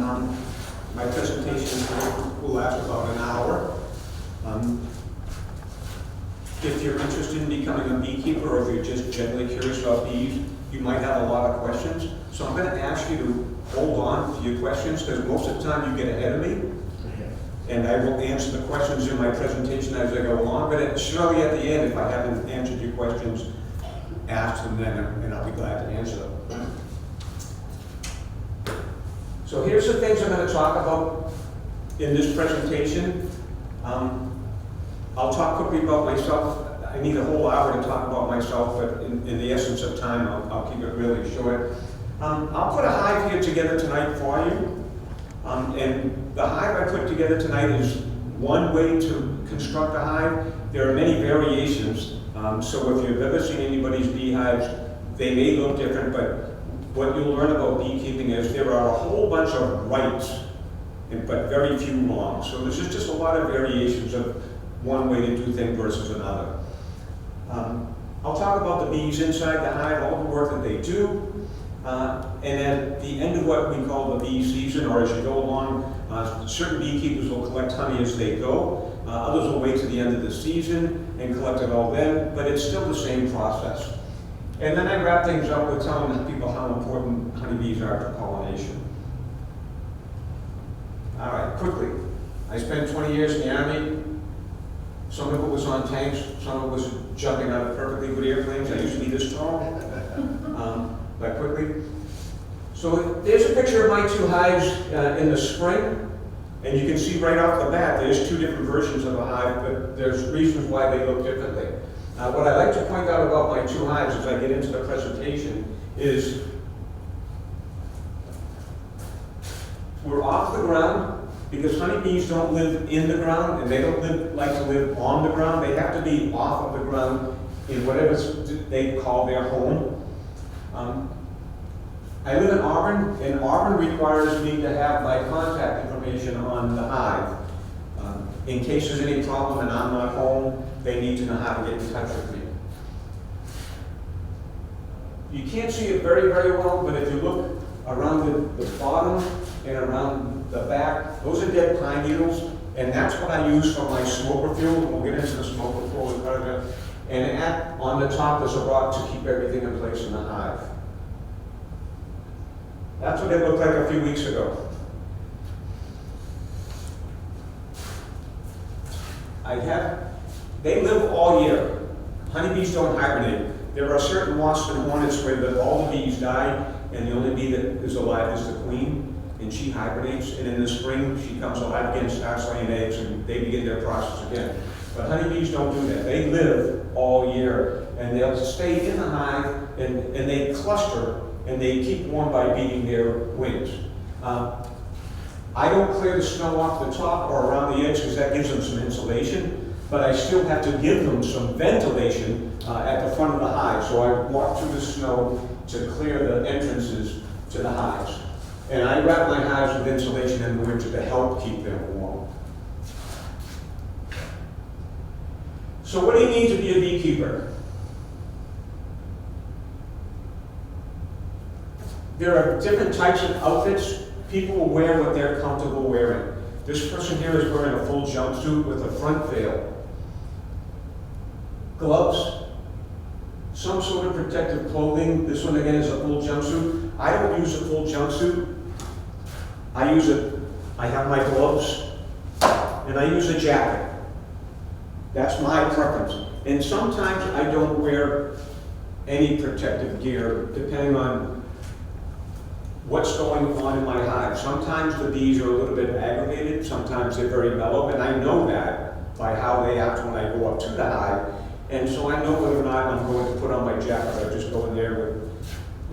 My presentation will last about an hour. If you're interested in becoming a beekeeper, or if you're just generally curious about bees, you might have a lot of questions. So I'm going to ask you to hold on to your questions, because most of the time you get ahead of me. And I will answer the questions in my presentation as I go along, but surely at the end, if I haven't answered your questions, ask them then, and I'll be glad to answer them. So here's the things I'm going to talk about in this presentation. I'll talk quickly about myself. I need a whole hour to talk about myself, but in the essence of time, I'll keep it really short. I'll put a hive here together tonight for you. And the hive I put together tonight is one way to construct a hive. There are many variations. So if you've ever seen anybody's beehives, they may look different, but what you'll learn about beekeeping is there are a whole bunch of rights, but very few wrongs. So there's just a lot of variations of one way to do things versus another. I'll talk about the bees inside the hive, all the work that they do. And at the end of what we call the bee season, or as you go along, certain beekeepers will collect honey as they go. Others will wait to the end of the season and collect it all then, but it's still the same process. And then I wrap things up with telling people how important honeybees are to pollination. All right, quickly. I spent 20 years in the Army. Some of it was on tanks, some of it was jumping out of perfectly good airplanes. I used to be this tall. But quickly. So there's a picture of my two hives in the spring, and you can see right off the bat there's two different versions of a hive, but there's reasons why they look differently. What I like to point out about my two hives as I get into the presentation is we're off the ground, because honeybees don't live in the ground, and they don't like to live on the ground. They have to be off of the ground in whatever they call their home. I live in Auburn, and Auburn requires me to have my contact information on the hive. In case there's any problem and I'm not home, they need to know how to get in touch with me. You can't see it very, very well, but if you look around the bottom and around the back, those are dead pine needles, and that's what I use for my smoker fuel. We'll get into the smoker fuel in part of it. And on the top is a rock to keep everything in place in the hive. That's what it looked like a few weeks ago. They live all year. Honeybees don't hibernate. There are certain wasps and hornets where all the bees die, and the only bee that is alive is the queen, and she hibernates, and in the spring she comes alive again, starts laying eggs, and they begin their process again. But honeybees don't do that. They live all year, and they'll stay in the hive, and they cluster, and they keep warm by beating their wings. I don't clear the snow off the top or around the edge, because that gives them some insulation, but I still have to give them some ventilation at the front of the hive. So I walk through the snow to clear the entrances to the hives. And I wrap my hives with insulation in the winter to help keep them warm. So what do you need to be a beekeeper? There are different types of outfits. People will wear what they're comfortable wearing. This person here is wearing a full jumpsuit with a front veil, gloves, some sort of protective clothing. This one again is a full jumpsuit. I don't use a full jumpsuit. I have my gloves, and I use a jacket. That's my preference. And sometimes I don't wear any protective gear, depending on what's going on in my hive. Sometimes the bees are a little bit aggravated, sometimes they're very mellow, and I know that by how they act when I go up to the hive. And so I know whether or not I'm going to put on my jacket. I just go in there with,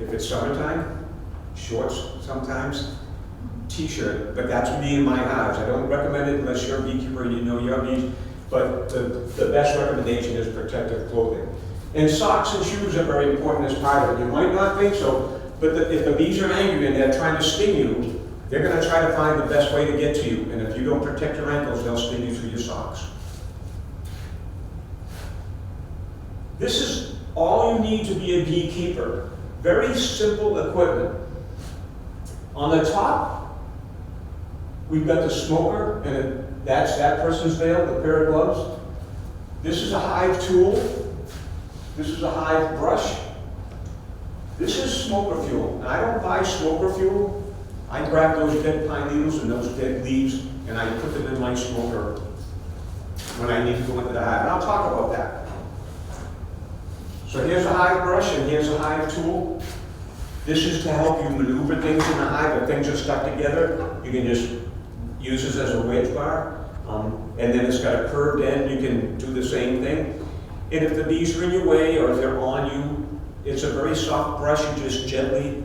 if it's summertime, shorts sometimes, t-shirt, but that's me in my hives. I don't recommend it unless you're a beekeeper and you know your bees, but the best recommendation is protective clothing. And socks and shoes are very important as part of it. You might not think so, but if the bees are angry and they're trying to sting you, they're going to try to find the best way to get to you. And if you don't protect your ankles, they'll sting you through your socks. This is all you need to be a beekeeper. Very simple equipment. On the top, We've got the smoker, and that's that person's veil, the pair of gloves. This is a hive tool. This is a hive brush. This is smoker fuel. And I don't buy smoker fuel. I grab those dead pine needles and those dead leaves, and I put them in my smoker when I need to go into the hive. And I'll talk about that. So here's a hive brush, and here's a hive tool. This is to help you maneuver things in the hive. If things are stuck together, you can just use this as a wedge bar. And then it's got a curved end. You can do the same thing. And if the bees are in your way or if they're on you, it's a very soft brush. You just gently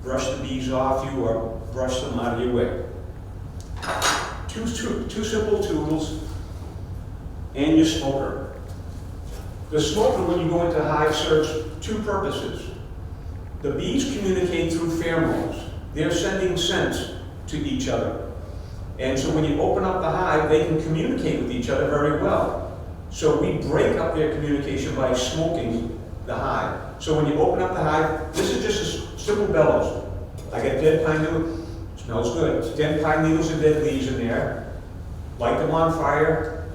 brush the bees off you or brush them out of your way. Two simple tools, and your smoker. The smoker, when you go into hive, serves two purposes. The bees communicate through pheromones. They're sending scents to each other. And so when you open up the hive, they can communicate with each other very well. So we break up their communication by smoking the hive. So when you open up the hive, this is just a simple bellows. I got dead pine needles, smells good. Dead pine needles and dead leaves in there. Light them on fire.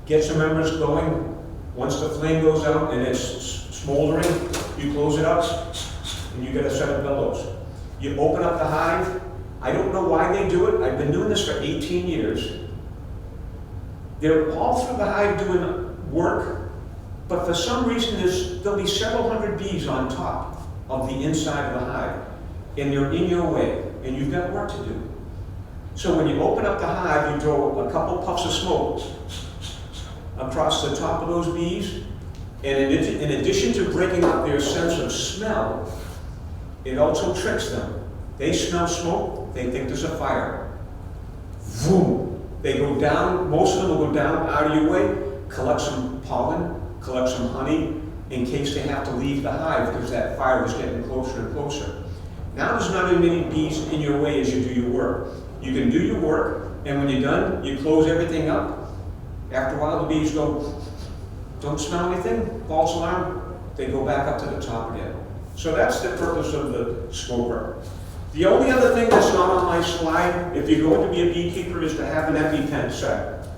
Get some embers going. Once the flame goes out and it's smoldering, you close it up and you get a set of bellows. You open up the hive. I don't know why they do it. I've been doing this for 18 years. They're all through the hive doing work, but for some reason there'll be several hundred bees on top of the inside of the hive, and they're in your way, and you've got work to do. So when you open up the hive, you throw a couple puffs of smoke across the top of those bees, and in addition to breaking up their sense of smell, it also tricks them. They smell smoke, they think there's a fire. Boom! They go down, most of them will go down out of your way, collect some pollen, collect some honey, in case they have to leave the hive because that fire is getting closer and closer. Now there's not as many bees in your way as you do your work. You can do your work, and when you're done, you close everything up. After a while, the bees go, don't smell anything, false alarm, they go back up to the top again. So that's the purpose of the smoker. The only other thing that's not on my slide, if you're going to be a beekeeper, is to have an EpiPen set.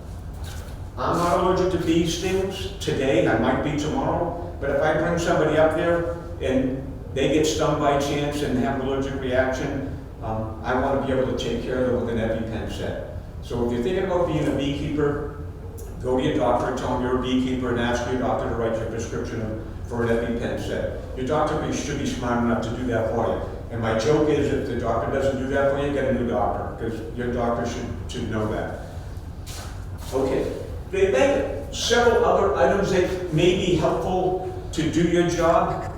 I'm not allergic to bee stings today, I might be tomorrow, but if I bring somebody up there and they get stung by chance and have an allergic reaction, I want to be able to take care of them with an EpiPen set. So if you're thinking about being a beekeeper, go to your doctor, tell them you're a beekeeper, and ask your doctor to write you a prescription for an EpiPen set. Your doctor should be smart enough to do that for you. And my joke is, if the doctor doesn't do that for you, get a new doctor, because your doctor should know that. Okay, they make several other items that may be helpful to do your job,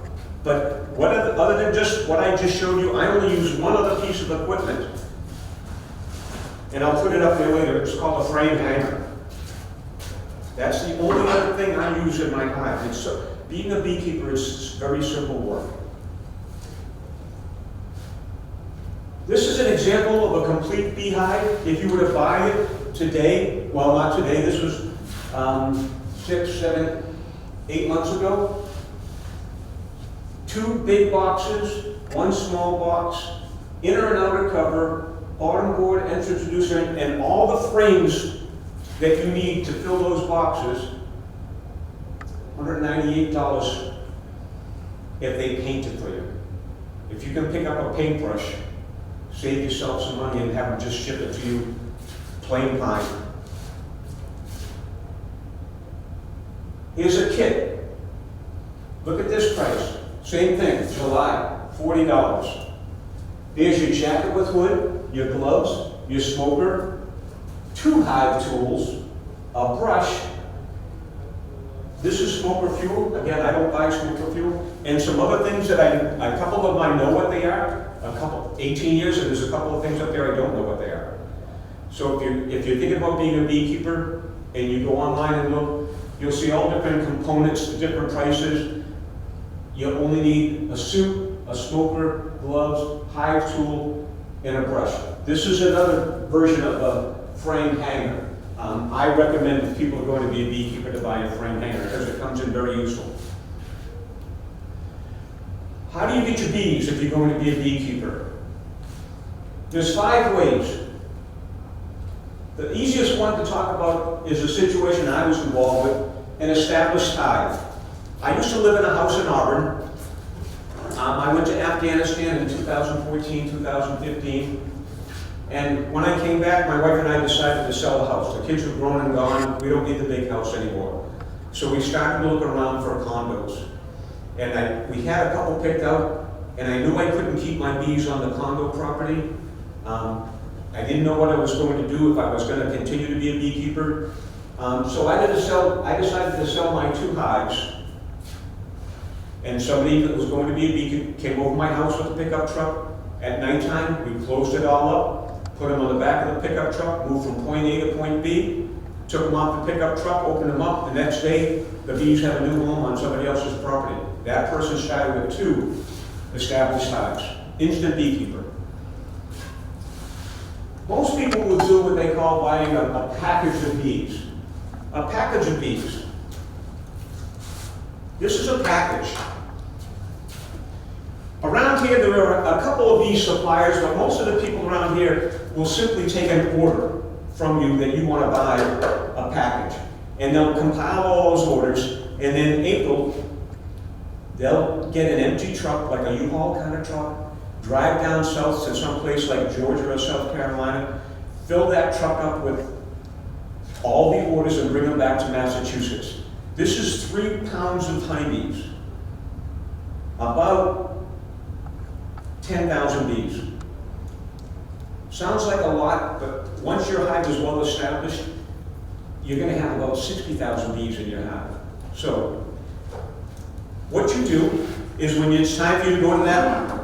but other than just what I just showed you, I only use one other piece of equipment. And I'll put it up there later. It's called a frame hanger. That's the only other thing I use in my hive. Being a beekeeper is very simple work. This is an example of a complete beehive. If you were to buy it today, well, not today, this was 6, 7, 8 months ago. 2 big boxes, 1 small box, inner and outer cover, bottom board, entrance reducer, and all the frames that you need to fill those boxes. $198 if they paint it for you. If you can pick up a paintbrush, save yourself some money and have them just ship it to you plain pine. Here's a kit. Look at this price. Same thing, July, $40. There's your jacket with hood, your gloves, your smoker, 2 hive tools, a brush. This is smoker fuel. Again, I don't buy smoker fuel. And some other things that a couple of them I know what they are. 18 years, and there's a couple of things up there I don't know what they are. So if you're thinking about being a beekeeper and you go online and look, you'll see all different components, different prices. You only need a suit, a smoker, gloves, hive tool, and a brush. This is another version of a frame hanger. I recommend if people are going to be a beekeeper to buy a frame hanger because it comes in very useful. How do you get your bees if you're going to be a beekeeper? There's 5 ways. The easiest one to talk about is a situation I was involved with, an established hive. I used to live in a house in Auburn. I went to Afghanistan in 2014, 2015. And when I came back, my wife and I decided to sell the house. The kids were grown and gone. We don't need the big house anymore. So we started looking around for condos. And we had a couple picked out, and I knew I couldn't keep my bees on the condo property. I didn't know what I was going to do, if I was going to continue to be a beekeeper. So I decided to sell my 2 hives. And somebody that was going to be a beekeeper came over my house with a pickup truck. At nighttime, we closed it all up, put them on the back of the pickup truck, moved from point A to point B, took them off the pickup truck, opened them up. The next day, the bees have a new home on somebody else's property. That person started with 2 established hives. Instant beekeeper. Most people will do what they call buying a package of bees. A package of bees. This is a package. Around here, there are a couple of bee suppliers, but most of the people around here will simply take an order from you that you want to buy a package. And they'll compile all those orders, and then in April, they'll get an empty truck, like a U-Haul kind of truck, drive down south to some place like Georgia or South Carolina, fill that truck up with all the orders and bring them back to Massachusetts. This is 3 pounds of honeybees. About 10,000 bees. Sounds like a lot, but once your hive is well established, you're going to have about 60,000 bees in your hive. So, what you do is when it's time for you to go to that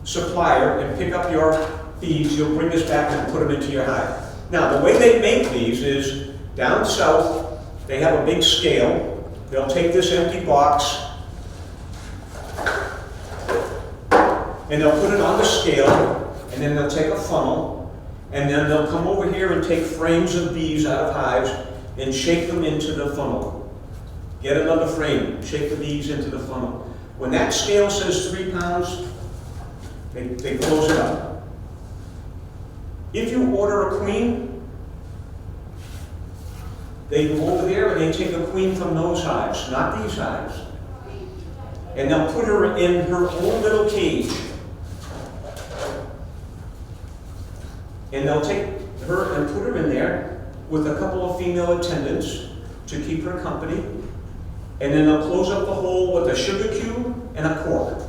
supplier and pick up your bees, you'll bring this back and put them into your hive. Now, the way they make these is down south, they have a big scale. They'll take this empty box and they'll put it on the scale, and then they'll take a funnel, and then they'll come over here and take frames of bees out of hives and shake them into the funnel. Get another frame, shake the bees into the funnel. When that scale says 3 pounds, they close it up. If you order a queen, they go over there and they take a queen from those hives, not these hives, and they'll put her in her own little cage. And they'll take her and put her in there with a couple of female attendants to keep her company. And then they'll close up the hole with a sugar cube and a cork.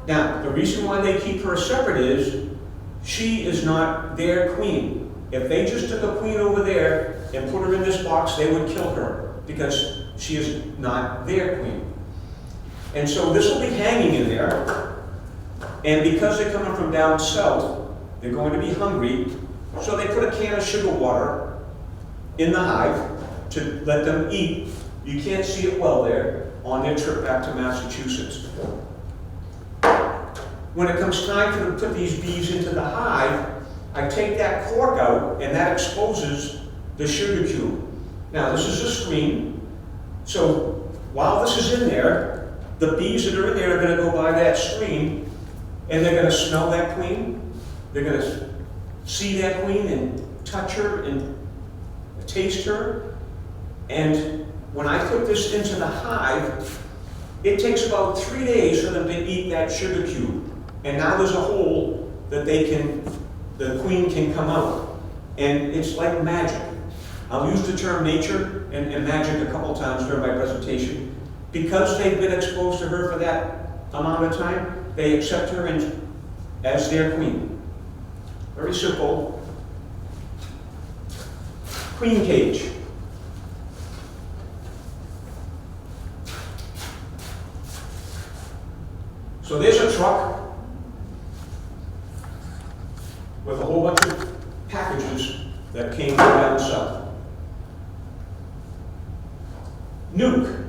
Now, the reason why they keep her separate is she is not their queen. If they just took a queen over there and put her in this box, they would kill her because she is not their queen. And so this will be hanging in there. And because they're coming from down south, they're going to be hungry, so they put a can of sugar water in the hive to let them eat. You can't see it well there on their trip back to Massachusetts. When it comes time for them to put these bees into the hive, I take that cork out, and that exposes the sugar cube. Now, this is a screen, so while this is in there, the bees that are in there are going to go by that screen, and they're going to smell that queen. They're going to see that queen and touch her and taste her. And when I put this into the hive, it takes about 3 days for them to eat that sugar cube. And now there's a hole that the queen can come out. And it's like magic. I'll use the term nature and magic a couple times during my presentation. Because they've been exposed to her for that amount of time, they accept her as their queen. Very simple. Queen cage. So there's a truck with a whole bunch of packages that came from down south. Nuke.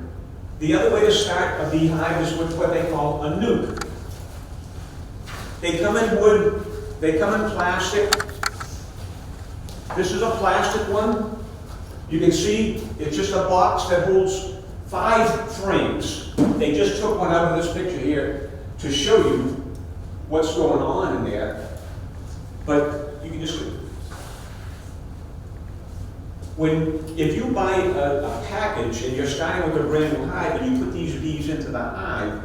The other way to start a beehive is with what they call a nuke. They come in wood. They come in plastic. This is a plastic one. You can see it's just a box that holds 5 frames. They just took one out of this picture here to show you what's going on in there. But you can just if you buy a package and you're starting with a brand new hive and you put these bees into the hive,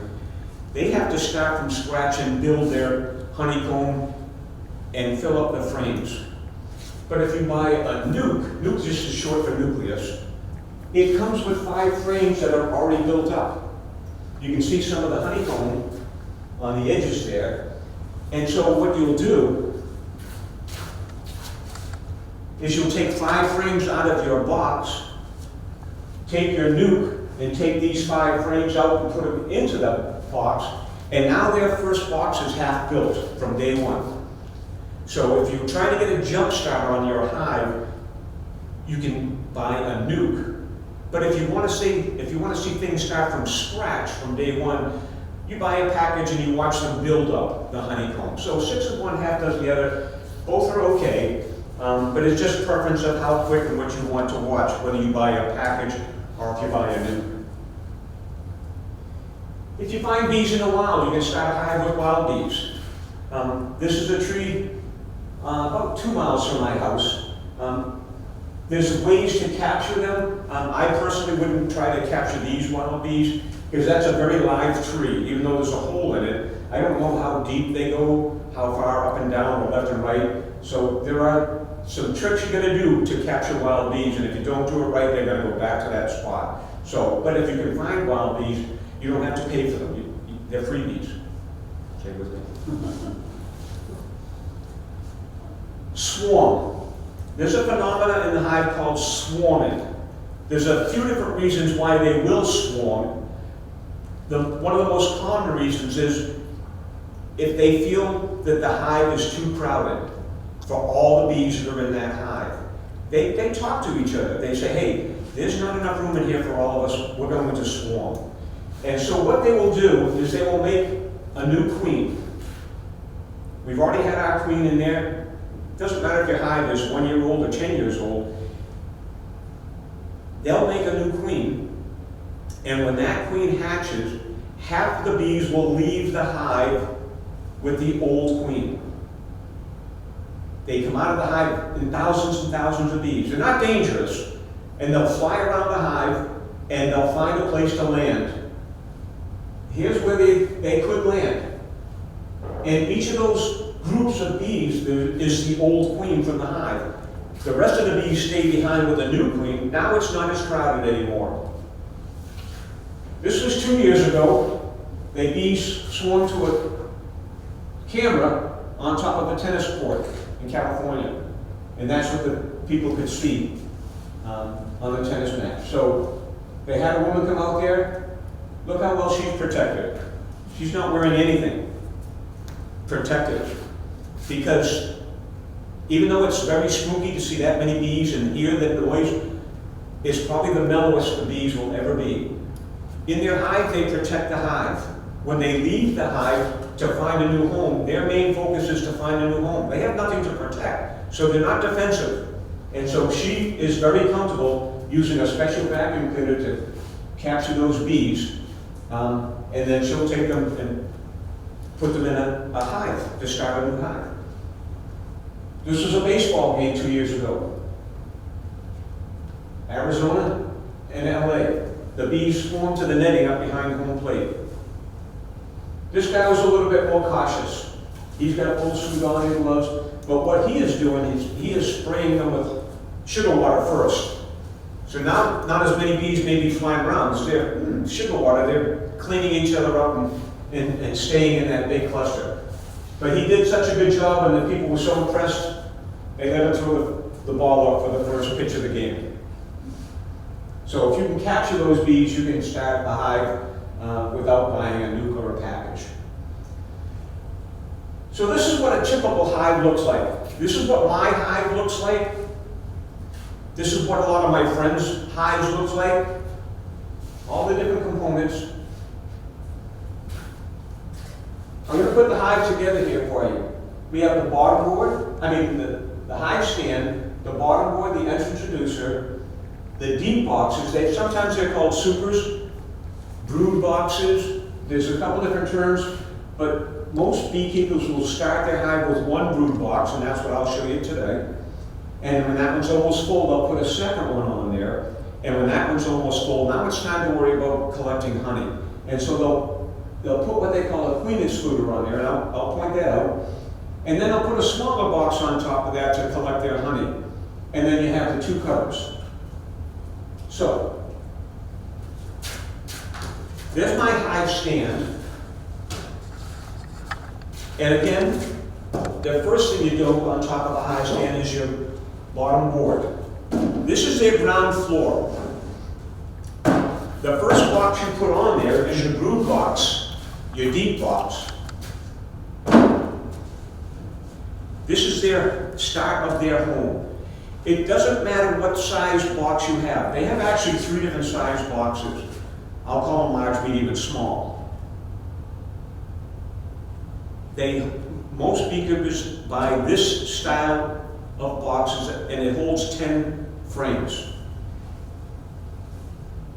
they have to start from scratch and build their honeycomb and fill up the frames. But if you buy a nuke just is short for nucleus, it comes with 5 frames that are already built up. You can see some of the honeycomb on the edges there. And so what you'll do is you'll take 5 frames out of your box, take your nuke, and take these 5 frames out and put them into the box, and now their first box is half built from day one. So if you're trying to get a jump start on your hive, you can buy a nuke. But if you want to see things start from scratch from day one, you buy a package and you watch them build up the honeycomb. So 6 of one, half does the other. Both are okay. But it's just preference of how quick and what you want to watch, whether you buy a package or if you buy a nuke. If you find bees in the wild, you can start a hive with wild bees. This is a tree about 2 miles from my house. There's ways to capture them. I personally wouldn't try to capture these wild bees because that's a very live tree, even though there's a hole in it. I don't know how deep they go, how far up and down or left and right. So there are some tricks you're going to do to capture wild bees, and if you don't do it right, they're going to go back to that spot. So, but if you can find wild bees, you don't have to pay for them. They're freebies. Stay with me. Swarm. There's a phenomenon in the hive called swarming. There's a few different reasons why they will swarm. One of the most common reasons is if they feel that the hive is too crowded for all the bees that are in that hive. They talk to each other. They say, hey, there's not enough room in here for all of us. We're going to swarm. And so what they will do is they will make a new queen. We've already had our queen in there. Doesn't matter if your hive is 1 year old or 10 years old. They'll make a new queen. And when that queen hatches, half the bees will leave the hive with the old queen. They come out of the hive in thousands and thousands of bees. They're not dangerous, and they'll fly around the hive, and they'll find a place to land. Here's where they could land. And each of those groups of bees is the old queen from the hive. The rest of the bees stay behind with a new queen. Now it's not as crowded anymore. This was 2 years ago. The bees swarmed to a camera on top of a tennis court in California. And that's what the people could see on the tennis match. So they had a woman come out there. Look how well she's protected. She's not wearing anything protective. Because even though it's very spooky to see that many bees and hear that noise, it's probably the mellowest the bees will ever be. In their hive, they protect the hive. When they leave the hive to find a new home, their main focus is to find a new home. They have nothing to protect, so they're not defensive. And so she is very comfortable using a special vacuum cleaner to capture those bees, and then she'll take them and put them in a hive to start a new hive. This was a baseball game 2 years ago. Arizona and LA. The bees swarmed to the netting up behind home plate. This guy was a little bit more cautious. He's got a full suit on and gloves, but what he is doing is he is spraying them with sugar water first. So now not as many bees may be flying around. So they're sugar water, they're cleaning each other up and staying in that big cluster. But he did such a good job, and the people were so impressed, they let him throw the ball up for the first pitch of the game. So if you can capture those bees, you can start a hive without buying a nuke or a package. So this is what a typical hive looks like. This is what my hive looks like. This is what a lot of my friends' hives looks like. All the different components. I'm going to put the hive together here for you. We have the bottom board, the hive stand, the bottom board, the entrance reducer, the deep boxes. Sometimes they're called supers, brood boxes. There's a couple different terms, but most beekeepers will start their hive with one brood box, and that's what I'll show you today. And when that one's almost full, they'll put a second one on there. And when that one's almost full, now it's time to worry about collecting honey. And so they'll put what they call a queen excluder on there, and I'll point that out. And then they'll put a smaller box on top of that to collect their honey. And then you have the two covers. So, there's my hive stand. And again, the first thing you do on top of the hive stand is your bottom board. This is their ground floor. The first box you put on there is your brood box, your deep box. This is their start of their home. It doesn't matter what size box you have. They have actually 3 different size boxes. I'll call them large, medium, and small. Most beekeepers buy this style of boxes, and it holds 10 frames.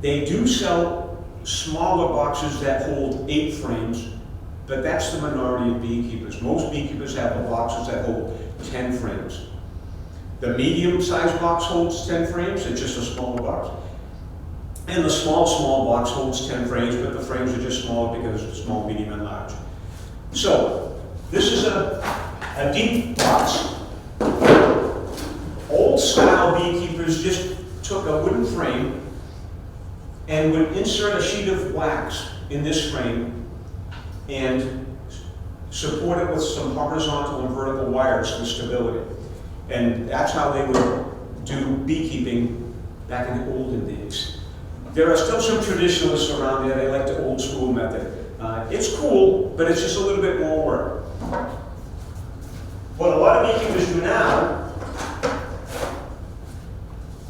They do sell smaller boxes that hold 8 frames, but that's the minority of beekeepers. Most beekeepers have the boxes that hold 10 frames. The medium-sized box holds 10 frames, it's just a smaller box. And the small box holds 10 frames, but the frames are just smaller because it's small, medium, and large. So, this is a deep box. Old-style beekeepers just took a wooden frame and would insert a sheet of wax in this frame and support it with some horizontal and vertical wires for stability. And that's how they would do beekeeping back in the olden days. There are still some traditionalists around there. They like the old school method. It's cool, but it's just a little bit more work. What a lot of beekeepers do now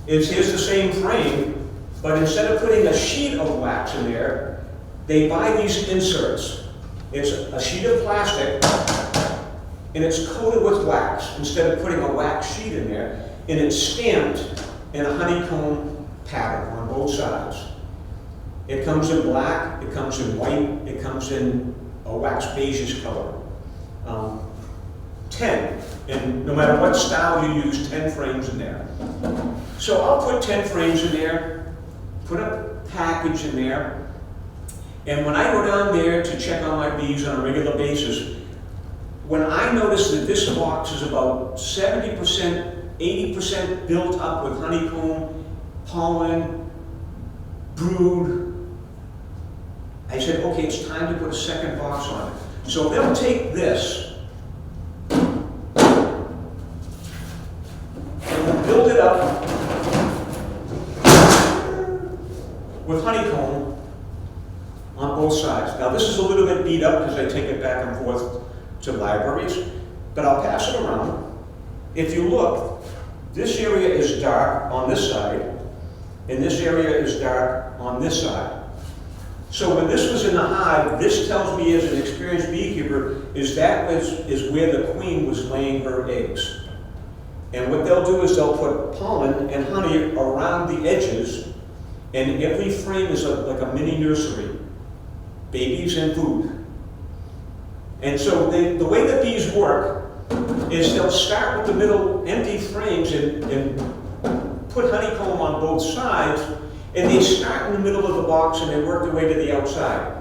is here's the same frame, but instead of putting a sheet of wax in there, they buy these inserts. It's a sheet of plastic, and it's coated with wax instead of putting a wax sheet in there, and it's stamped in a honeycomb pattern on both sides. It comes in black, it comes in white, it comes in a wax beige color. 10, and no matter what style you use, 10 frames in there. So I'll put 10 frames in there, put a package in there, and when I go down there to check on my bees on a regular basis, when I notice that this box is about 70%, 80% built up with honeycomb, pollen, brood, I said, okay, it's time to put a second box on it. So they'll take this and we'll build it up with honeycomb on both sides. Now this is a little bit beat up because I take it back and forth to libraries, but I'll pass it around. If you look, this area is dark on this side, and this area is dark on this side. So when this was in the hive, this tells me as an experienced beekeeper is where the queen was laying her eggs. And what they'll do is they'll put pollen and honey around the edges, and every frame is like a mini nursery, babies and food. And so the way that bees work is they'll start with the middle empty frames and put honeycomb on both sides, and they start in the middle of the box and they work their way to the outside.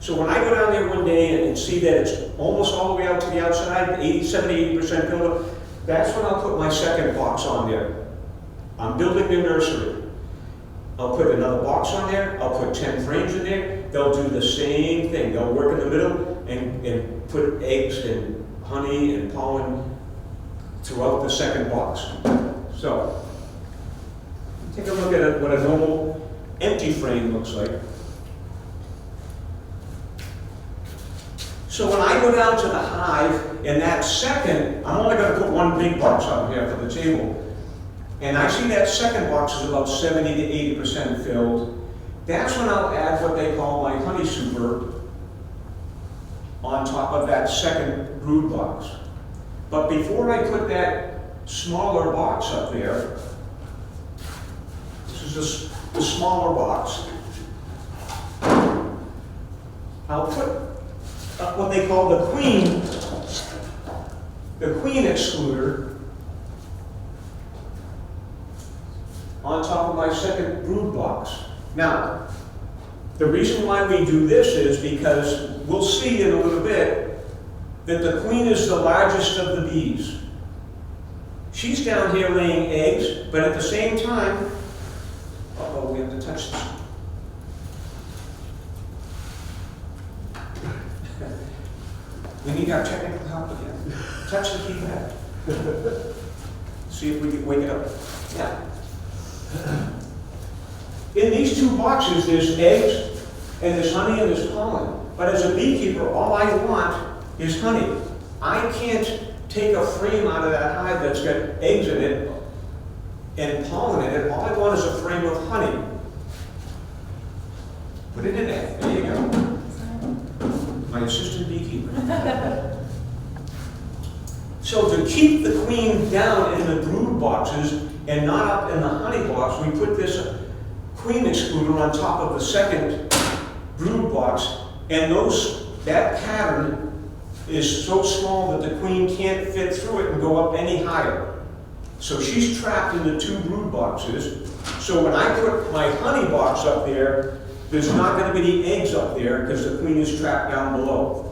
So when I go down there one day and see that it's almost all the way out to the outside, 70-80% filled up, that's when I'll put my second box on there. I'm building the nursery. I'll put another box on there, I'll put 10 frames in there, they'll do the same thing. They'll work in the middle and put eggs and honey and pollen throughout the second box. So, take a look at what a normal empty frame looks like. So when I go down to the hive, in that second, I'm only going to put one big box up here for the table. And I see that second box is about 70 to 80% filled. That's when I'll add what they call my honey super on top of that second brood box. But before I put that smaller box up there, this is the smaller box, I'll put what they call the queen excluder on top of my second brood box. Now, the reason why we do this is because we'll see in a little bit that the queen is the largest of the bees. She's down here laying eggs, but at the same time, uh-oh, we have to touch this. We need our technical help again. Touch the keypad. See if we can wake it up. Yeah. In these two boxes, there's eggs, and there's honey, and there's pollen. But as a beekeeper, all I want is honey. I can't take a frame out of that hive that's got eggs in it and pollen in it. All I want is a frame of honey. Put it in there. There you go. My assistant beekeeper. So to keep the queen down in the brood boxes and not up in the honey box, we put this queen excluder on top of the second brood box, and that pattern is so small that the queen can't fit through it and go up any higher. So she's trapped in the two brood boxes. So when I put my honey box up there, there's not going to be any eggs up there because the queen is trapped down below.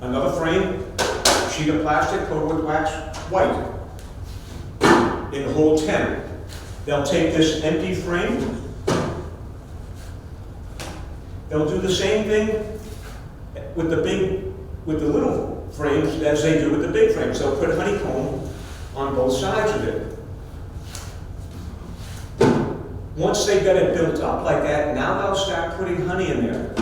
Another frame, sheet of plastic coated with wax white. It'll hold 10. They'll take this empty frame. They'll do the same thing with the little frames as they do with the big frames. They'll put honeycomb on both sides of it. Once they've got it built up like that, now they'll start putting honey in there.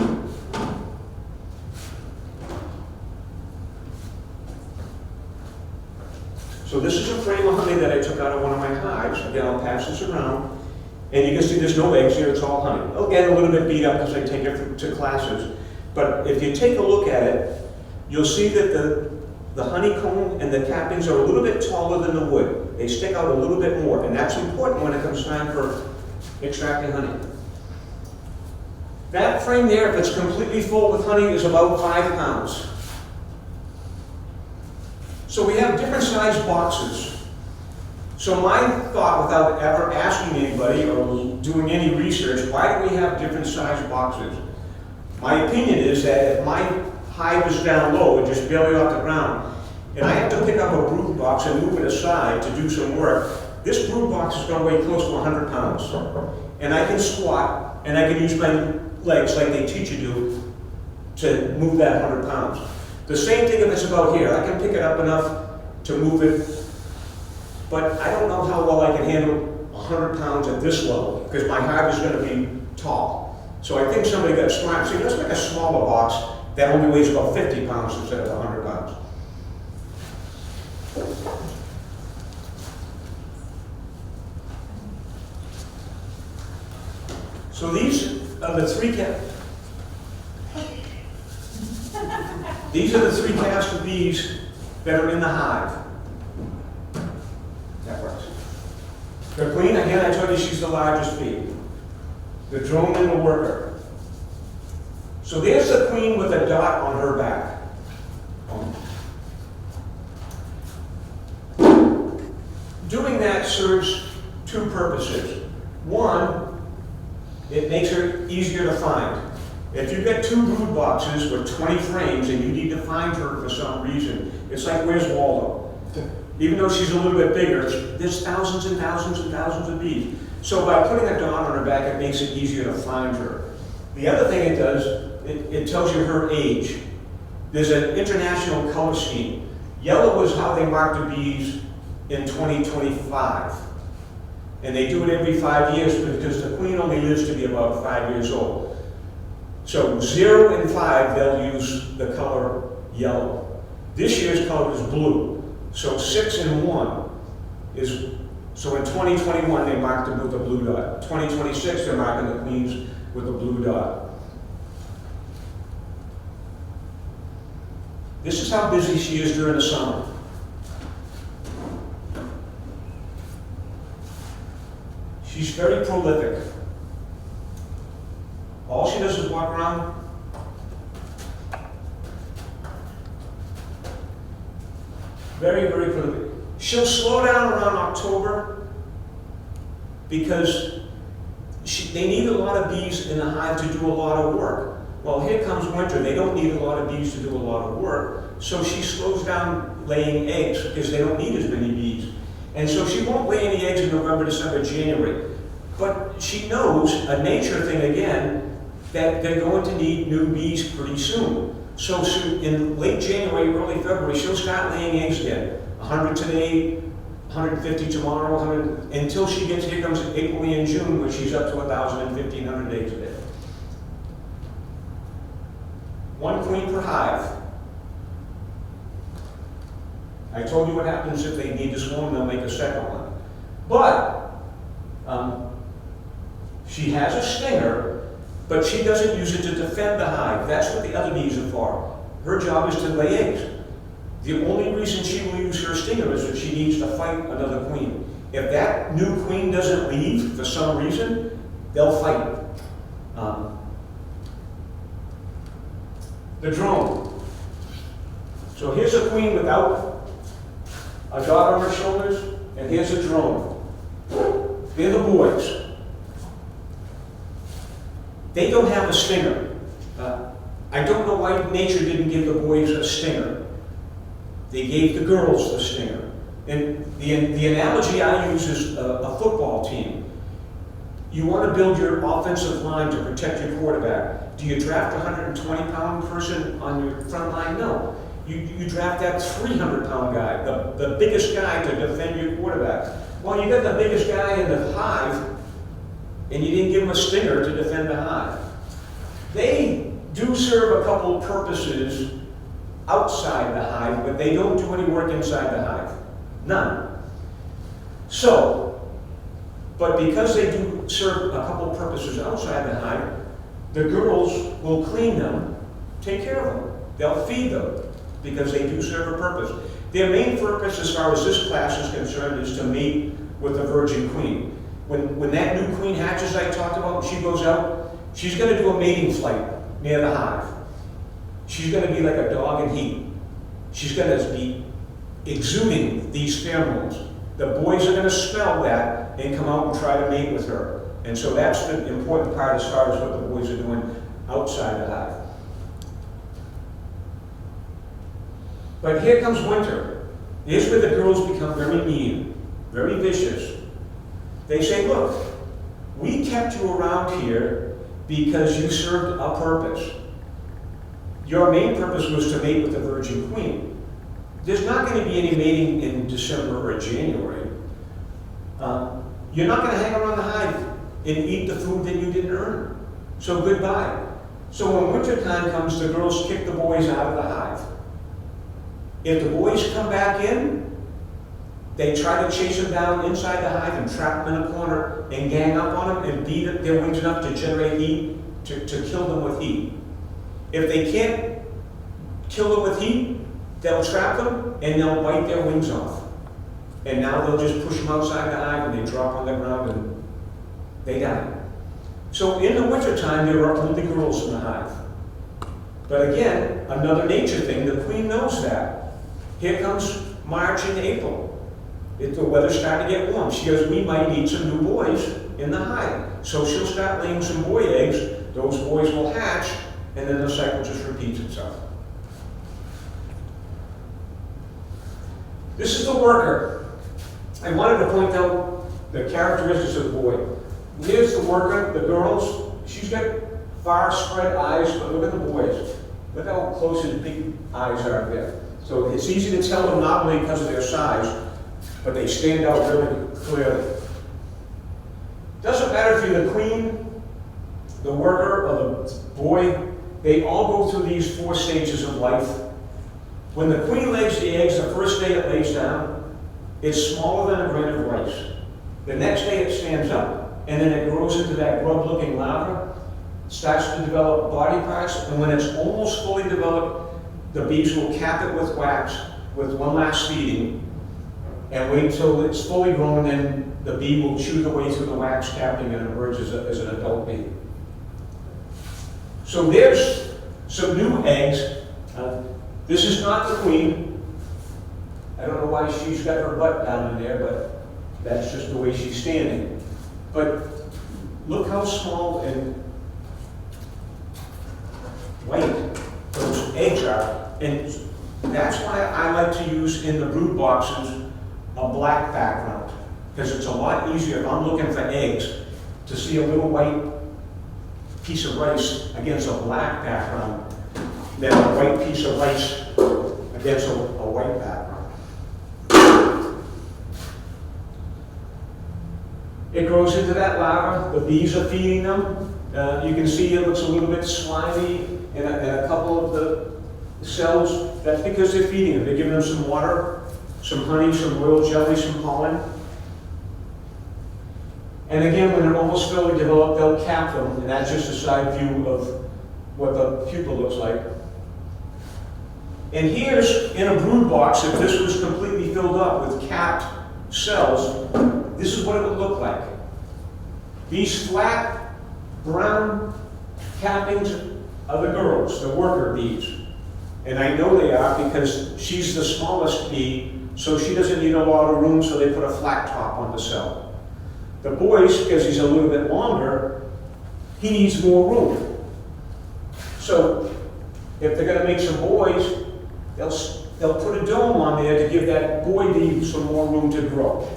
So this is a frame of honey that I took out of one of my hives. Again, I'll pass this around. And you can see there's no eggs here, it's all honey. Again, a little bit beat up because I take it to classes. But if you take a look at it, you'll see that the honeycomb and the cappings are a little bit taller than the wood. They stick out a little bit more, and that's important when it comes time for extracting honey. That frame there, if it's completely full with honey, is about 5 pounds. So we have different sized boxes. So my thought, without ever asking anybody or doing any research, why do we have different sized boxes? My opinion is that if my hive is down low and just barely off the ground, and I have to pick up a brood box and move it aside to do some work, this brood box is going to weigh close to 100 pounds. And I can squat, and I can use my legs like they teach you to move that 100 pounds. The same thing if it's about here. I can pick it up enough to move it, but I don't know how well I can handle 100 pounds at this level, because my hive is going to be tall. So I think somebody got smart. See, let's make a smaller box that only weighs about 50 pounds instead of 100 pounds. So these are the three casts of bees that are in the hive. That works. The queen, again, I told you she's the largest bee. The drone and the worker. So there's the queen with a dot on her back. Doing that serves two purposes. One, it makes her easier to find. If you've got two brood boxes with 20 frames and you need to find her for some reason, it's like, where's Waldo? Even though she's a little bit bigger, there's thousands and thousands and thousands of bees. So by putting a dot on her back, it makes it easier to find her. The other thing it does, it tells you her age. There's an international color scheme. Yellow is how they mark the bees in 2025. And they do it every 5 years because the queen only lives to be about 5 years old. So 0 and 5, they'll use the color yellow. This year's color is blue. So 6 and 1 is, so in 2021 they marked them with a blue dot. 2026 they're marking the queens with a blue dot. This is how busy she is during the summer. She's very prolific. All she does is walk around. Very, very prolific. She'll slow down around October because they need a lot of bees in the hive to do a lot of work. Well, here comes winter. They don't need a lot of bees to do a lot of work, so she slows down laying eggs because they don't need as many bees. And so she won't lay any eggs in November, December, January. But she knows, a nature thing again, that they're going to need new bees pretty soon. So in late January, early February, she'll start laying eggs again. 100 today, 150 tomorrow, 100, until she gets, here comes April and June, where she's up to 1,000 and 1,500 eggs a day. One queen per hive. I told you what happens if they need to swarm, they'll make a second one. But she has a stinger, but she doesn't use it to defend the hive. That's what the other bees are for. Her job is to lay eggs. The only reason she will use her stinger is if she needs to fight another queen. If that new queen doesn't leave for some reason, they'll fight. The drone. So here's a queen without a dot on her shoulders, and here's a drone. They're the boys. They don't have a stinger. I don't know why nature didn't give the boys a stinger. They gave the girls the stinger. And the analogy I use is a football team. You want to build your offensive line to protect your quarterback. Do you draft a 120-pound person on your front line? No. You draft that 300-pound guy, the biggest guy to defend your quarterback. Well, you got the biggest guy in the hive, and you didn't give him a stinger to defend the hive. They do serve a couple of purposes outside the hive, but they don't do any work inside the hive. None. So, but because they do serve a couple of purposes outside the hive, the girls will clean them, take care of them. They'll feed them, because they do serve a purpose. Their main purpose, as far as this class is concerned, is to mate with the virgin queen. When that new queen hatches I talked about, and she goes out, she's going to do a mating flight near the hive. She's going to be like a dog in heat. She's going to be exuding these pheromones. The boys are going to smell that and come out and try to mate with her. And so that's the important part as far as what the boys are doing outside the hive. But here comes winter. Here's where the girls become very mean, very vicious. They say, look, we kept you around here because you served a purpose. Your main purpose was to mate with the virgin queen. There's not going to be any mating in December or January. You're not going to hang around the hive and eat the food that you didn't earn. So goodbye. So when winter time comes, the girls kick the boys out of the hive. If the boys come back in, they try to chase them down inside the hive and trap them in a corner and gang up on them and beat their wings enough to generate heat, to kill them with heat. If they can't kill them with heat, they'll trap them and they'll bite their wings off. And now they'll just push them outside the hive and they drop on the ground and they die. So in the wintertime, there are only girls in the hive. But again, another nature thing, the queen knows that. Here comes March and April. The weather's starting to get warm. She goes, we might need some new boys in the hive. So she'll start laying some boy eggs. Those boys will hatch, and then the cycle just repeats itself. This is the worker. I wanted to point out the characteristics of the boy. Here's the worker, the girls. She's got far spread eyes, but look at the boys. Look how close his big eyes are there. So it's easy to tell them not only because of their size, but they stand out really clearly. Doesn't matter if you're the queen, the worker, or the boy, they all go through these 4 stages of life. When the queen lays the eggs, the first day it lays down, it's smaller than a grain of rice. The next day it stands up, and then it grows into that grub-looking larva, starts to develop body parts, and when it's almost fully developed, the bees will cap it with wax with one last feeding, and wait until it's fully grown, and the bee will chew the way through the wax capping and emerge as an adult bee. So there's some new eggs. This is not the queen. I don't know why she's got her butt down in there, but that's just the way she's standing. But look how small and white those eggs are. And that's why I like to use in the brood boxes a black background, because it's a lot easier if I'm looking for eggs to see a little white piece of rice against a black background than a white piece of rice against a white background. It grows into that larva. The bees are feeding them. You can see it looks a little bit slimy in a couple of the cells. That's because they're feeding them. They're giving them some water, some honey, some royal jelly, some pollen. And again, when they're almost fully developed, they'll cap them, and that's just a side view of what the pupa looks like. And here's, in a brood box, if this was completely filled up with capped cells, this is what it would look like. These flat, brown cappings are the girls, the worker bees. And I know they are because she's the smallest bee, so she doesn't need a lot of room, so they put a flat top on the cell. The boys, because he's a little bit longer, he needs more room. So if they're going to make some boys, they'll put a dome on there to give that boy bee some more room to grow.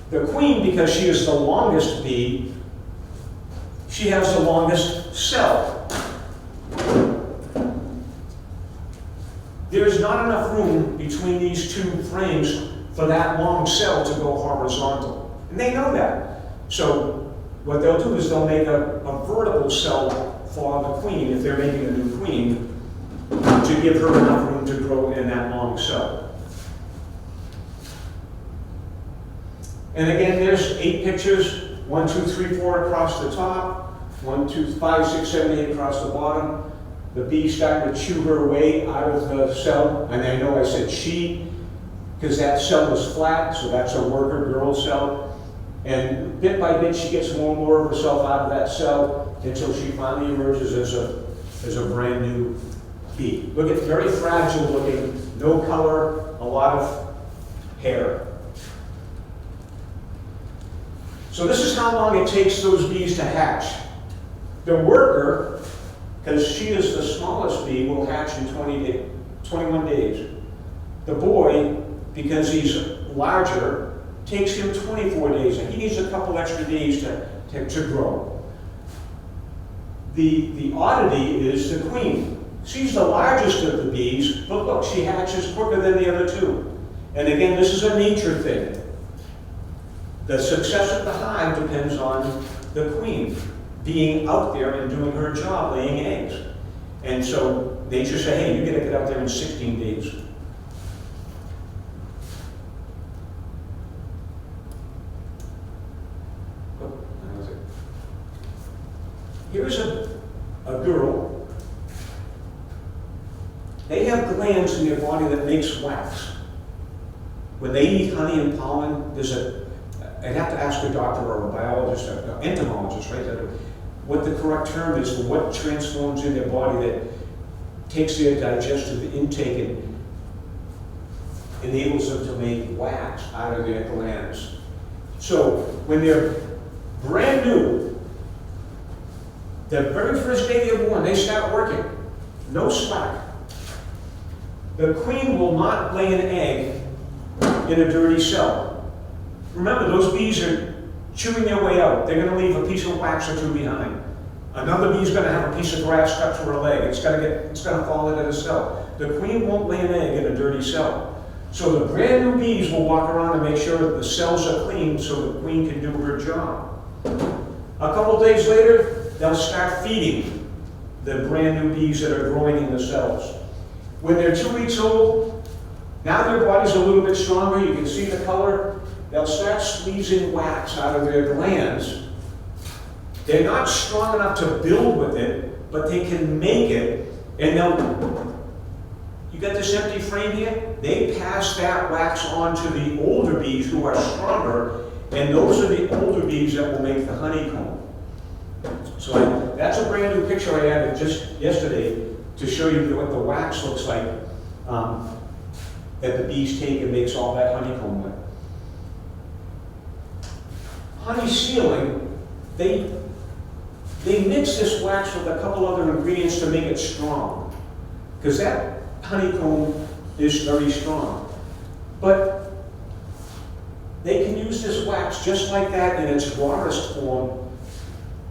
The queen, because she is the longest bee, she has the longest cell. There is not enough room between these two frames for that long cell to go horizontal. And they know that. So what they'll do is they'll make a vertical cell for the queen, if they're making a new queen, to give her enough room to grow in that long cell. And again, there's 8 pictures, 1, 2, 3, 4 across the top, 1, 2, 5, 6, 7, 8 across the bottom. The bee starting to chew her way out of the cell, and I know I said she, because that cell was flat, so that's a worker girl cell. And bit by bit, she gets more and more of herself out of that cell until she finally emerges as a brand new bee. Look at very fragile looking, no color, a lot of hair. So this is how long it takes those bees to hatch. The worker, because she is the smallest bee, will hatch in 21 days. The boy, because he's larger, takes him 24 days, and he needs a couple extra days to grow. The oddity is the queen. She's the largest of the bees, but look, she hatches quicker than the other two. And again, this is a nature thing. The success of the hive depends on the queen being out there and doing her job, laying eggs. And so nature said, hey, you gotta get out there in 16 days. Here's a girl. They have glands in their body that makes wax. When they eat honey and pollen, I'd have to ask a doctor or a biologist, an entomologist, right? What the correct term is for what transforms in their body that takes their digestive intake and enables them to make wax out of their glands. So when they're brand new, the very first day they're born, they start working. No slack. The queen will not lay an egg in a dirty cell. Remember, those bees are chewing their way out. They're going to leave a piece of wax or two behind. Another bee is going to have a piece of grass stuck to her leg. It's going to fall into the cell. The queen won't lay an egg in a dirty cell. So the brand new bees will walk around and make sure that the cells are clean so the queen can do her job. A couple days later, they'll start feeding the brand new bees that are growing in the cells. When they're 2 weeks old, now their body's a little bit stronger. You can see the color. They'll start squeezing wax out of their glands. They're not strong enough to build with it, but they can make it. And you got this empty frame here? They pass that wax on to the older bees who are stronger, and those are the older bees that will make the honeycomb. So that's a brand new picture I added just yesterday to show you what the wax looks like. that the bees take and makes all that honeycomb with. Honey sealing, they mix this wax with a couple other ingredients to make it strong, because that honeycomb is very strong. But they can use this wax just like that in its rawest form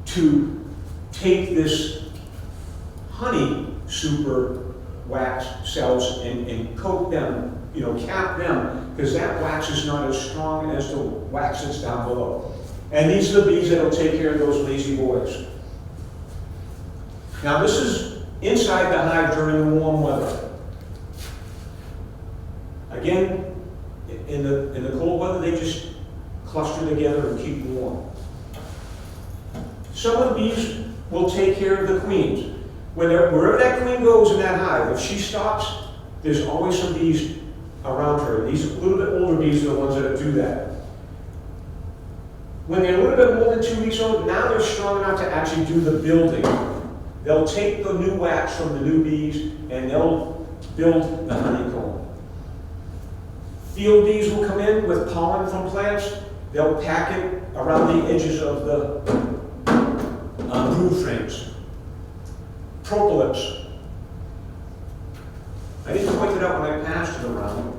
to take this honey super wax cells and coat them, cap them, because that wax is not as strong as the wax that's down below. And these are the bees that will take care of those lazy boys. Now this is inside the hive during the warm weather. Again, in the cold weather, they just cluster together and keep warm. Some of the bees will take care of the queens. Wherever that queen goes in that hive, if she stops, there's always some bees around her. These little bit older bees are the ones that do that. When they're a little bit more than 2 weeks old, now they're strong enough to actually do the building. They'll take the new wax from the new bees and they'll build the honeycomb. Field bees will come in with pollen from plants. They'll pack it around the edges of the brood frames. Propolis. I didn't point it out when I passed it around.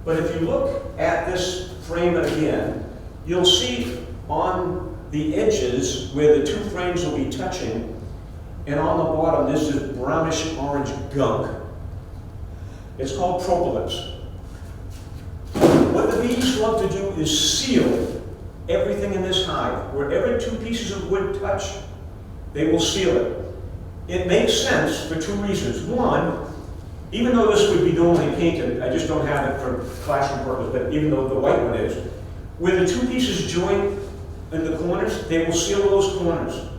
But if you look at this frame again, you'll see on the edges where the two frames will be touching, and on the bottom there's this brownish orange gunk. It's called propolis. What the bees love to do is seal everything in this hive. Wherever two pieces of wood touch, they will seal it. It makes sense for two reasons. One, even though this would be normally painted, I just don't have it for classroom purpose, but even though the white one is, where the two pieces join in the corners, they will seal those corners.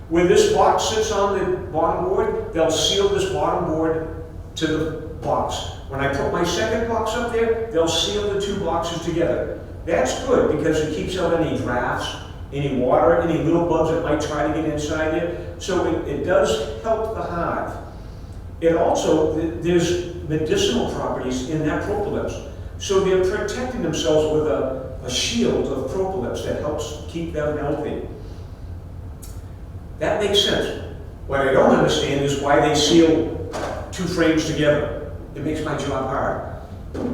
Where this box sits on the bottom board, they'll seal this bottom board to the box. When I put my second box up there, they'll seal the two boxes together. That's good because it keeps out any drafts, any water, any little bugs that might try to get inside there. So it does help the hive. It also, there's medicinal properties in that propolis. So they're protecting themselves with a shield of propolis that helps keep them healthy. That makes sense. What I don't understand is why they seal two frames together. It makes my job hard.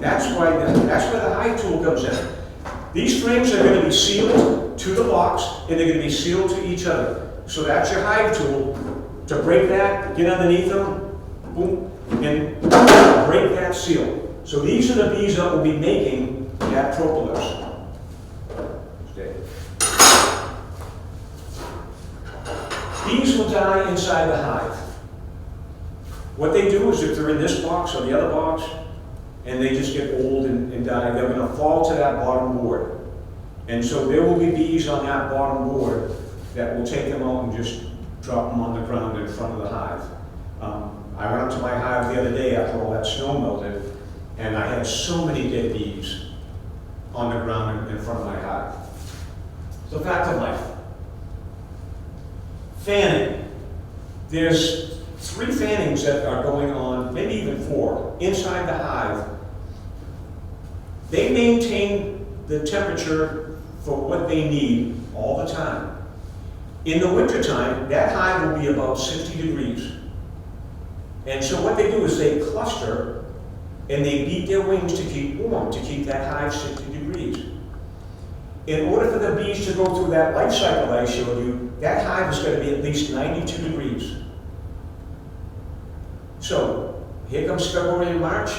That's where the hive tool comes in. These frames are going to be sealed to the box, and they're going to be sealed to each other. So that's your hive tool to break that, get underneath them, boom, and break that seal. So these are the bees that will be making that propolis. Bees will die inside the hive. What they do is if they're in this box or the other box, and they just get old and die, they're going to fall to that bottom board. And so there will be bees on that bottom board that will take them out and just drop them on the ground in front of the hive. I went up to my hive the other day after all that snow melted, and I had so many dead bees on the ground in front of my hive. It's a fact of life. Fanning. There's 3 fannings that are going on, maybe even 4, inside the hive. They maintain the temperature for what they need all the time. In the wintertime, that hive will be about 60 degrees. And so what they do is they cluster and they beat their wings to keep warm, to keep that hive 60 degrees. In order for the bees to go through that life cycle I showed you, that hive is going to be at least 92 degrees. So, here comes February and March.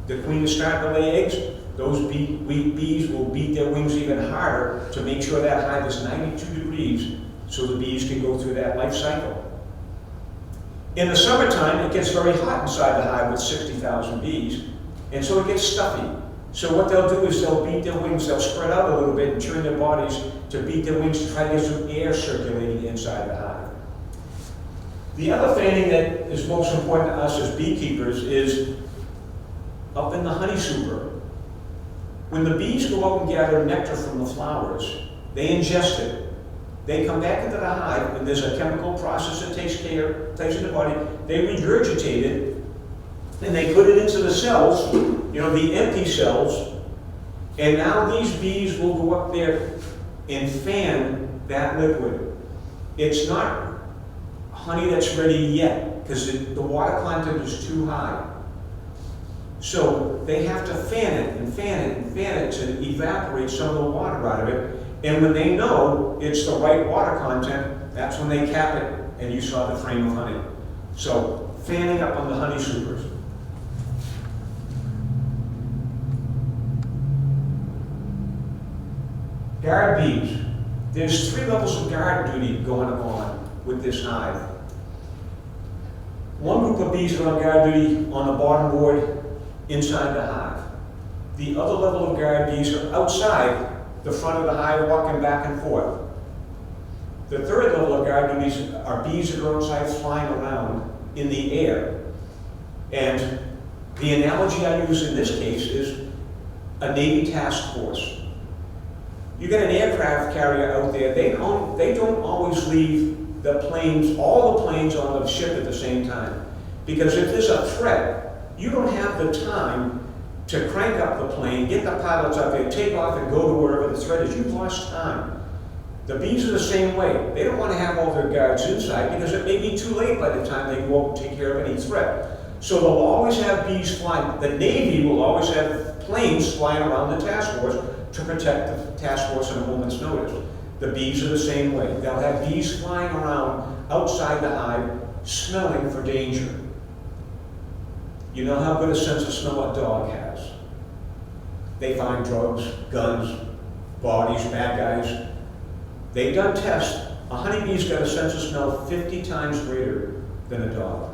The queen is starting to lay eggs. Those bees will beat their wings even harder to make sure that hive is 92 degrees so the bees can go through that life cycle. In the summertime, it gets very hot inside the hive with 60,000 bees, and so it gets stuffy. So what they'll do is they'll beat their wings, they'll spread out a little bit and turn their bodies to beat their wings to try to get some air circulating inside the hive. The other fanning that is most important to us as beekeepers is up in the honey super. When the bees go out and gather nectar from the flowers, they ingest it. They come back into the hive, and there's a chemical process that takes place in the body. They regurgitate it, and they put it into the cells, you know, the empty cells, and now these bees will go up there and fan that liquid. It's not honey that's ready yet, because the water content is too high. So they have to fan it and fan it and fan it to evaporate some of the water out of it. And when they know it's the right water content, that's when they cap it, and you saw the frame of honey. So fanning up on the honey supers. Guard bees. There's 3 levels of guard duty going on with this hive. One group of bees are on guard duty on the bottom board inside the hive. The other level of guard bees are outside the front of the hive walking back and forth. The third level of guard duties are bees that are outside flying around in the air. And the analogy I use in this case is a Navy task force. You get an aircraft carrier out there, they don't always leave the planes, all the planes on the ship at the same time. Because if there's a threat, you don't have the time to crank up the plane, get the pilots up there, take off and go to wherever the threat is. You've lost time. The bees are the same way. They don't want to have all their guards inside because it may be too late by the time they go out and take care of any threat. So they'll always have bees flying. The Navy will always have planes flying around the task force to protect the task force on a moment's notice. The bees are the same way. They'll have bees flying around outside the hive, smelling for danger. You know how good a sense of smell a dog has. They find drugs, guns, bodies, bad guys. They've done tests. A honeybee's got a sense of smell 50 times greater than a dog.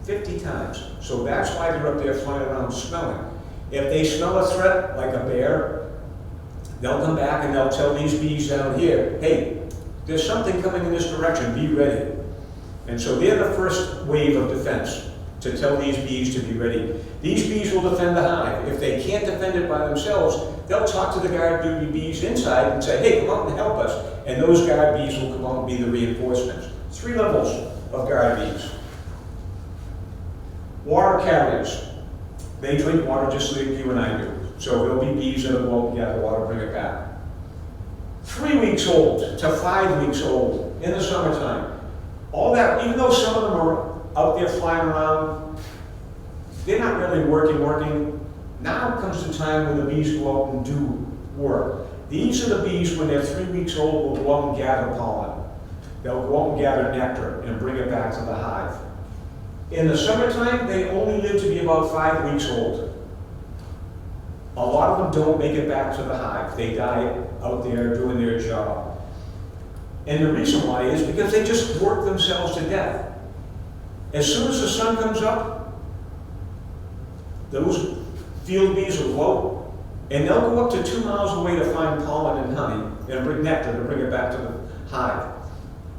50 times. So that's why they're up there flying around smelling. If they smell a threat, like a bear, they'll come back and they'll tell these bees down here, hey, there's something coming in this direction, be ready. And so they're the first wave of defense to tell these bees to be ready. These bees will defend the hive. If they can't defend it by themselves, they'll talk to the guard duty bees inside and say, hey, come out and help us. And those guard bees will come out and be the reinforcements. 3 levels of guard bees. Water carriers. They drink water just like you and I do. So there'll be bees that will go out and gather water, bring it back. 3 weeks old to 5 weeks old in the summertime. All that, even though some of them are out there flying around, they're not really working. Now comes the time when the bees go out and do work. These are the bees, when they're 3 weeks old, will go out and gather pollen. They'll go out and gather nectar and bring it back to the hive. In the summertime, they only live to be about 5 weeks old. A lot of them don't make it back to the hive. They die out there doing their job. And the reason why is because they just work themselves to death. As soon as the sun comes up, those field bees will go out, and they'll go up to 2 miles away to find pollen and honey and bring nectar to bring it back to the hive.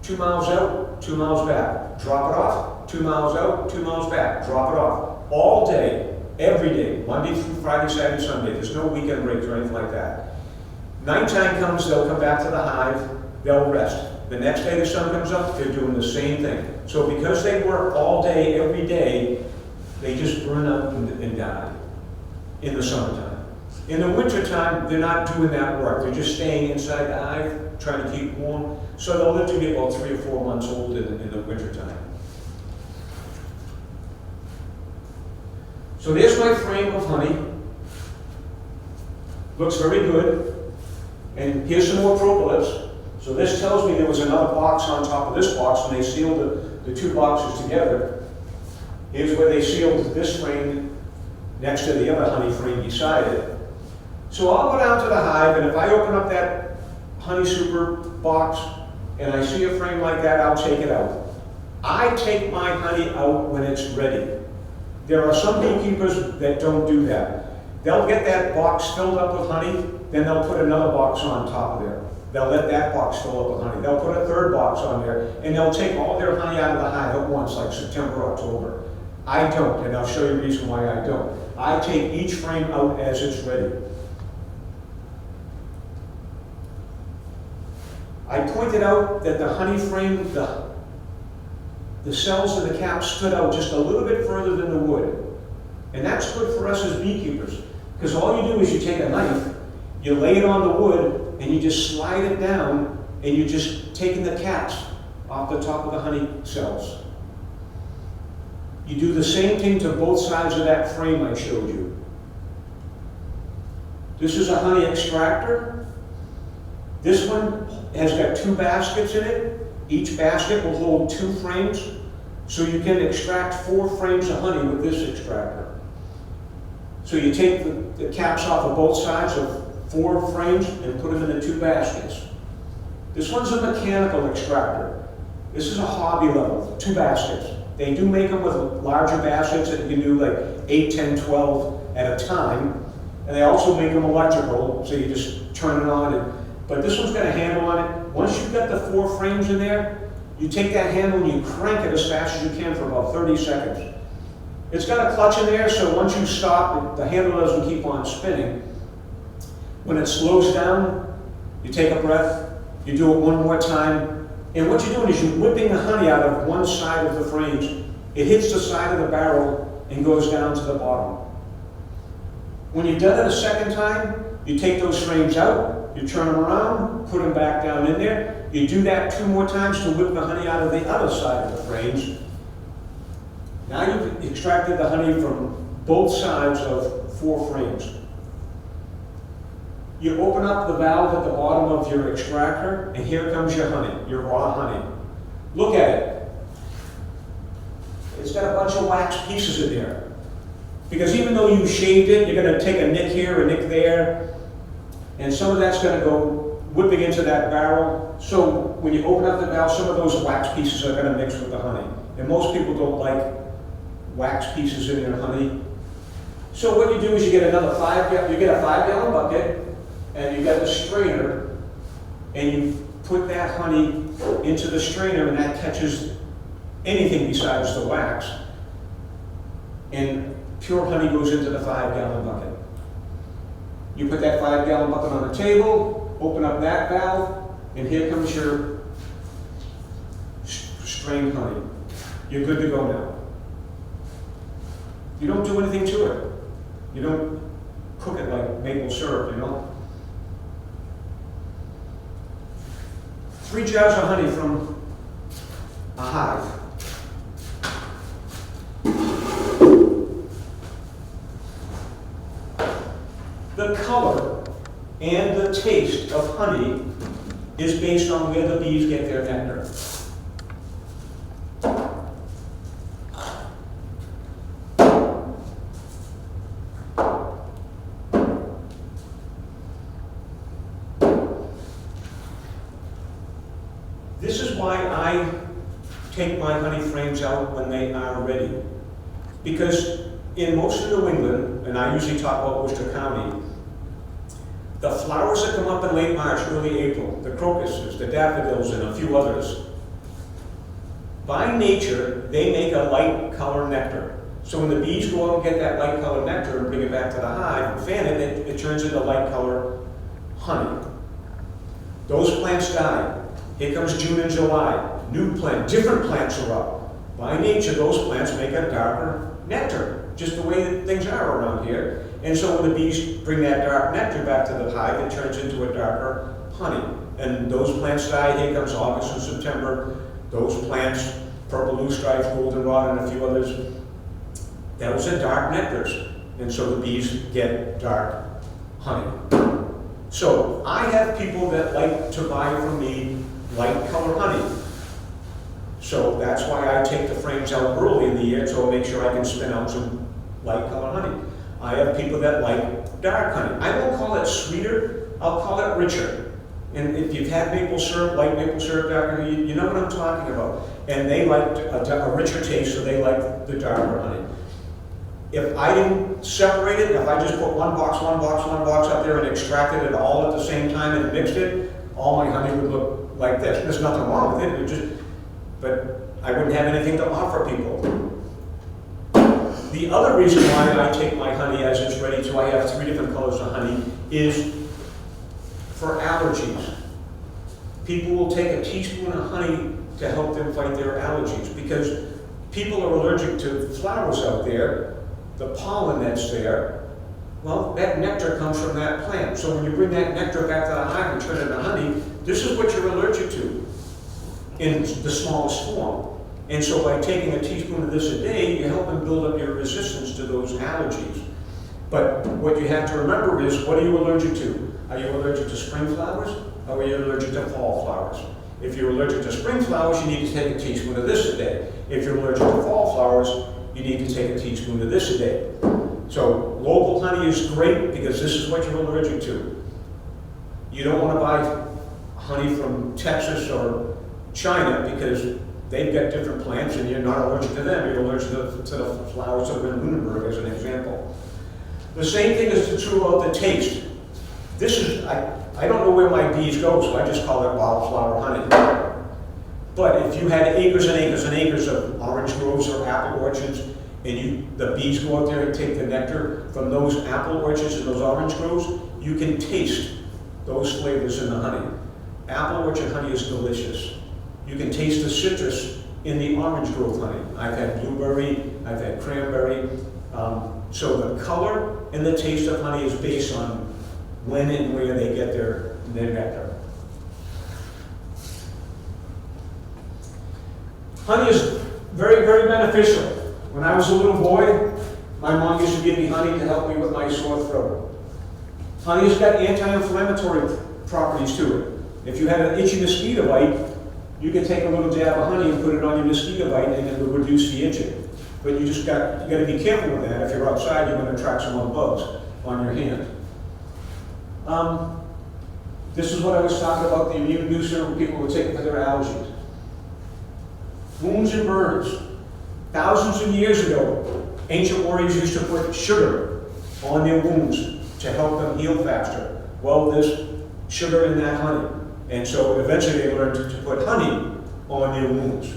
2 miles out, 2 miles back. Drop it off, 2 miles out, 2 miles back. Drop it off. All day, every day, Monday through Friday, Saturday, Sunday. There's no weekend breaks or anything like that. Nighttime comes, they'll come back to the hive, they'll rest. The next day the sun comes up, they're doing the same thing. So because they work all day, every day, they just burn out and die in the summertime. In the wintertime, they're not doing that work. They're just staying inside the hive, trying to keep warm. So they'll live to be about 3 or 4 months old in the wintertime. So there's my frame of honey. Looks very good. And here's some more propolis. So this tells me there was another box on top of this box when they sealed the 2 boxes together. Here's where they sealed this frame next to the other honey frame beside it. So I'll go down to the hive, and if I open up that honey super box and I see a frame like that, I'll take it out. I take my honey out when it's ready. There are some beekeepers that don't do that. They'll get that box filled up with honey, then they'll put another box on top of there. They'll let that box fill up with honey. They'll put a 3rd box on there, and they'll take all their honey out of the hive at once, like September, October. I don't, and I'll show you the reason why I don't. I take each frame out as it's ready. I pointed out that the honey frame, the cells of the cap stood out just a little bit further than the wood. And that's good for us as beekeepers, because all you do is you take a knife, you lay it on the wood, and you just slide it down, and you're just taking the caps off the top of the honey cells. You do the same thing to both sides of that frame I showed you. This is a honey extractor. This one has got 2 baskets in it. Each basket will hold 2 frames, so you can extract 4 frames of honey with this extractor. So you take the caps off of both sides of 4 frames and put them in the 2 baskets. This one's a mechanical extractor. This is a hobby level, 2 baskets. They do make them with larger baskets that you can do like 8, 10, 12 at a time. And they also make them electrical, so you just turn it on. But this one's got a handle on it. Once you've got the 4 frames in there, you take that handle and you crank it as fast as you can for about 30 seconds. It's got a clutch in there, so once you stop, the handle doesn't keep on spinning. When it slows down, you take a breath, you do it one more time, and what you're doing is you're whipping the honey out of one side of the frames. It hits the side of the barrel and goes down to the bottom. When you've done it a second time, you take those frames out, you turn them around, put them back down in there. You do that 2 more times to whip the honey out of the other side of the frames. Now you've extracted the honey from both sides of 4 frames. You open up the valve at the bottom of your extractor, and here comes your honey, your raw honey. Look at it. It's got a bunch of wax pieces in there. Because even though you shaved it, you're going to take a nick here, a nick there, and some of that's going to go whipping into that barrel. So when you open up the valve, some of those wax pieces are going to mix with the honey. And most people don't like wax pieces in their honey. So what you do is you get another 5-gallon bucket, and you got the strainer, and you put that honey into the strainer, and that catches anything besides the wax. And pure honey goes into the 5-gallon bucket. You put that 5-gallon bucket on the table, open up that valve, and here comes your strained honey. You're good to go now. You don't do anything to it. You don't cook it like maple syrup, you know? 3 jars of honey from a hive. The color and the taste of honey is based on where the bees get their nectar. This is why I take my honey frames out when they are ready. Because in most of New England, and I usually talk about Worcester County, the flowers that come up in late March, early April, the crocuses, the daffodils, and a few others, by nature, they make a light color nectar. So when the bees go out and get that light color nectar and bring it back to the hive and fan it, it turns into light color honey. Those plants die. Here comes June and July. New plant, different plants are up. By nature, those plants make a darker nectar, just the way that things are around here. And so when the bees bring that dark nectar back to the hive, it turns into a darker honey. And those plants die. Here comes August and September. Those plants, purple loosestrife, goldenrod, and a few others, those are dark nectars. And so the bees get dark honey. So I have people that like to buy from me light color honey. So that's why I take the frames out early in the year to make sure I can spin out some light color honey. I have people that like dark honey. I won't call it sweeter, I'll call it richer. And if you've had maple syrup, light maple syrup, dark honey, you know what I'm talking about. And they like a richer taste, so they like the darker honey. If I didn't separate it, if I just put one box up there and extracted it all at the same time and mixed it, all my honey would look like this. There's nothing wrong with it, but I wouldn't have anything to offer people. The other reason why I take my honey as it's ready to, I have 3 different colors of honey, is for allergies. People will take a teaspoon of honey to help them fight their allergies, because people are allergic to flowers out there the pollen that's there, well, that nectar comes from that plant. So when you bring that nectar back to the hive and turn it into honey, this is what you're allergic to in the smallest form. And so by taking a teaspoon of this a day, you're helping build up your resistance to those allergies. But what you have to remember is, what are you allergic to? Are you allergic to spring flowers, or are you allergic to fall flowers? If you're allergic to spring flowers, you need to take a teaspoon of this a day. If you're allergic to fall flowers, you need to take a teaspoon of this a day. So local honey is great because this is what you're allergic to. You don't want to buy honey from Texas or China because they've got different plants and you're not allergic to them. You're allergic to the flowers that are in Lunenburg, as an example. The same thing is true about the taste. This is, I don't know where my bees go, so I just call it wildflower honey. But if you had acres and acres and acres of orange groves or apple orchards, and the bees go out there and take the nectar from those apple orchards and those orange groves, you can taste those flavors in the honey. Apple orchard honey is delicious. You can taste the citrus in the orange grove honey. I've had blueberry, I've had cranberry. So the color and the taste of honey is based on when and where they get their nectar. Honey is very, very beneficial. When I was a little boy, my mom used to give me honey to help me with my sore throat. Honey's got anti-inflammatory properties to it. If you had an itchy mosquito bite, you can take a little dab of honey and put it on your mosquito bite and it will reduce the itching. But you got to be careful with that. If you're outside, you're going to attract some more bugs on your hand. This is what I was talking about, the immune booster when people would take it for their allergies. Wounds and burns. Thousands of years ago, ancient warriors used to put sugar on their wounds to help them heal faster. Well, there's sugar in that honey. And so eventually they learned to put honey on their wounds.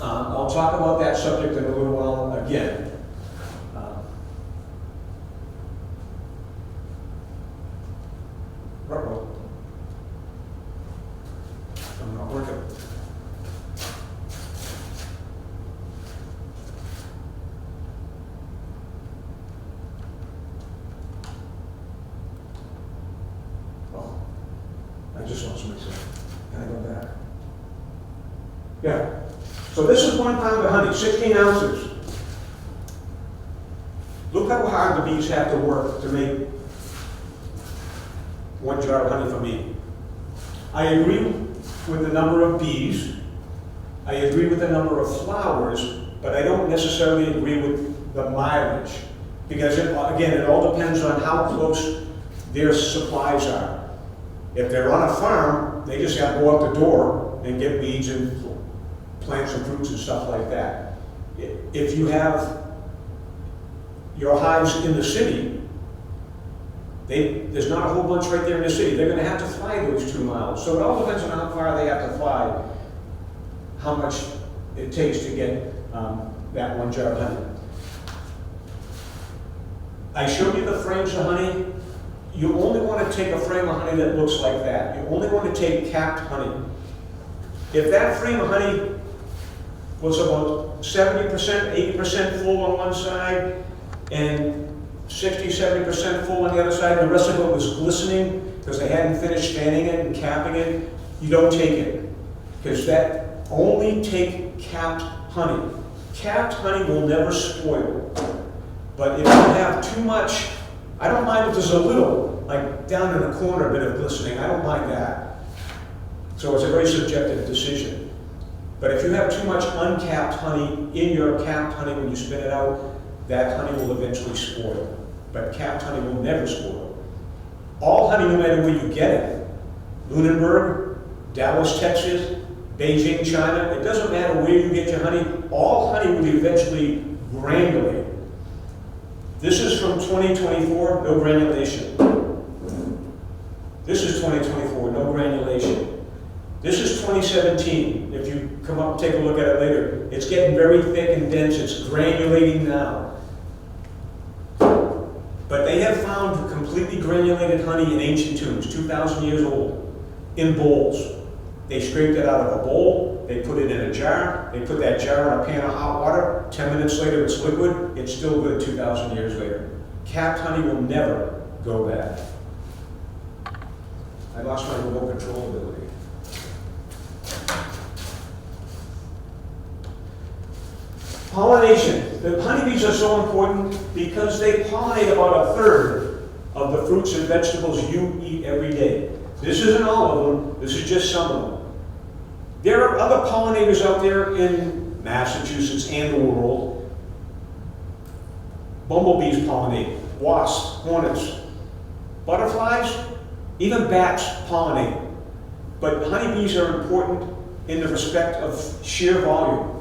I'll talk about that subject in a little while again. I'm not working. Oh, I just lost myself. Can I go back? Yeah. So this is 1 pound of honey, 16 ounces. Look how hard the bees have to work to make 1 jar of honey for me. I agree with the number of bees. I agree with the number of flowers, but I don't necessarily agree with the mileage. Because, it all depends on how close their supplies are. If they're on a farm, they just have to go out the door and get weeds and plants and fruits and stuff like that. If you have your hives in the city, there's not a whole bunch right there in the city. They're going to have to fly those 2 miles. So it all depends on how far they have to fly, how much it takes to get that 1 jar of honey. I showed you the frames of honey. You only want to take a frame of honey that looks like that. You only want to take capped honey. If that frame of honey was about 70%, 80% full on one side, and 60, 70% full on the other side, and the rest of it was glistening because they hadn't finished fanning it and capping it, you don't take it. Because that, only take capped honey. Capped honey will never spoil. But if you have too much, I don't mind if there's a little, like down in the corner, a bit of glistening, I don't mind that. So it's a very subjective decision. But if you have too much uncapped honey in your capped honey when you spit it out, that honey will eventually spoil. But capped honey will never spoil. All honey, no matter where you get it, Lunenburg, Dallas, Texas, Beijing, China, it doesn't matter where you get your honey, all honey will eventually granulate. This is from 2024, no granulation. This is 2024, no granulation. This is 2017. If you come up and take a look at it later, it's getting very thick and dense. It's granulating now. But they have found completely granulated honey in ancient tombs, 2,000 years old, in bowls. They scraped it out of a bowl, they put it in a jar, they put that jar in a pan of hot water, 10 minutes later it's liquid, it's still good 2,000 years later. Capped honey will never go bad. I lost my remote control ability. Pollination. The honeybees are so important because they pollinate about 1/3 of the fruits and vegetables you eat every day. This isn't all of them, this is just some of them. There are other pollinators out there in Massachusetts and the world. Bumblebees pollinate, wasps, hornets, butterflies, even bats pollinate. But honeybees are important in the respect of sheer volume.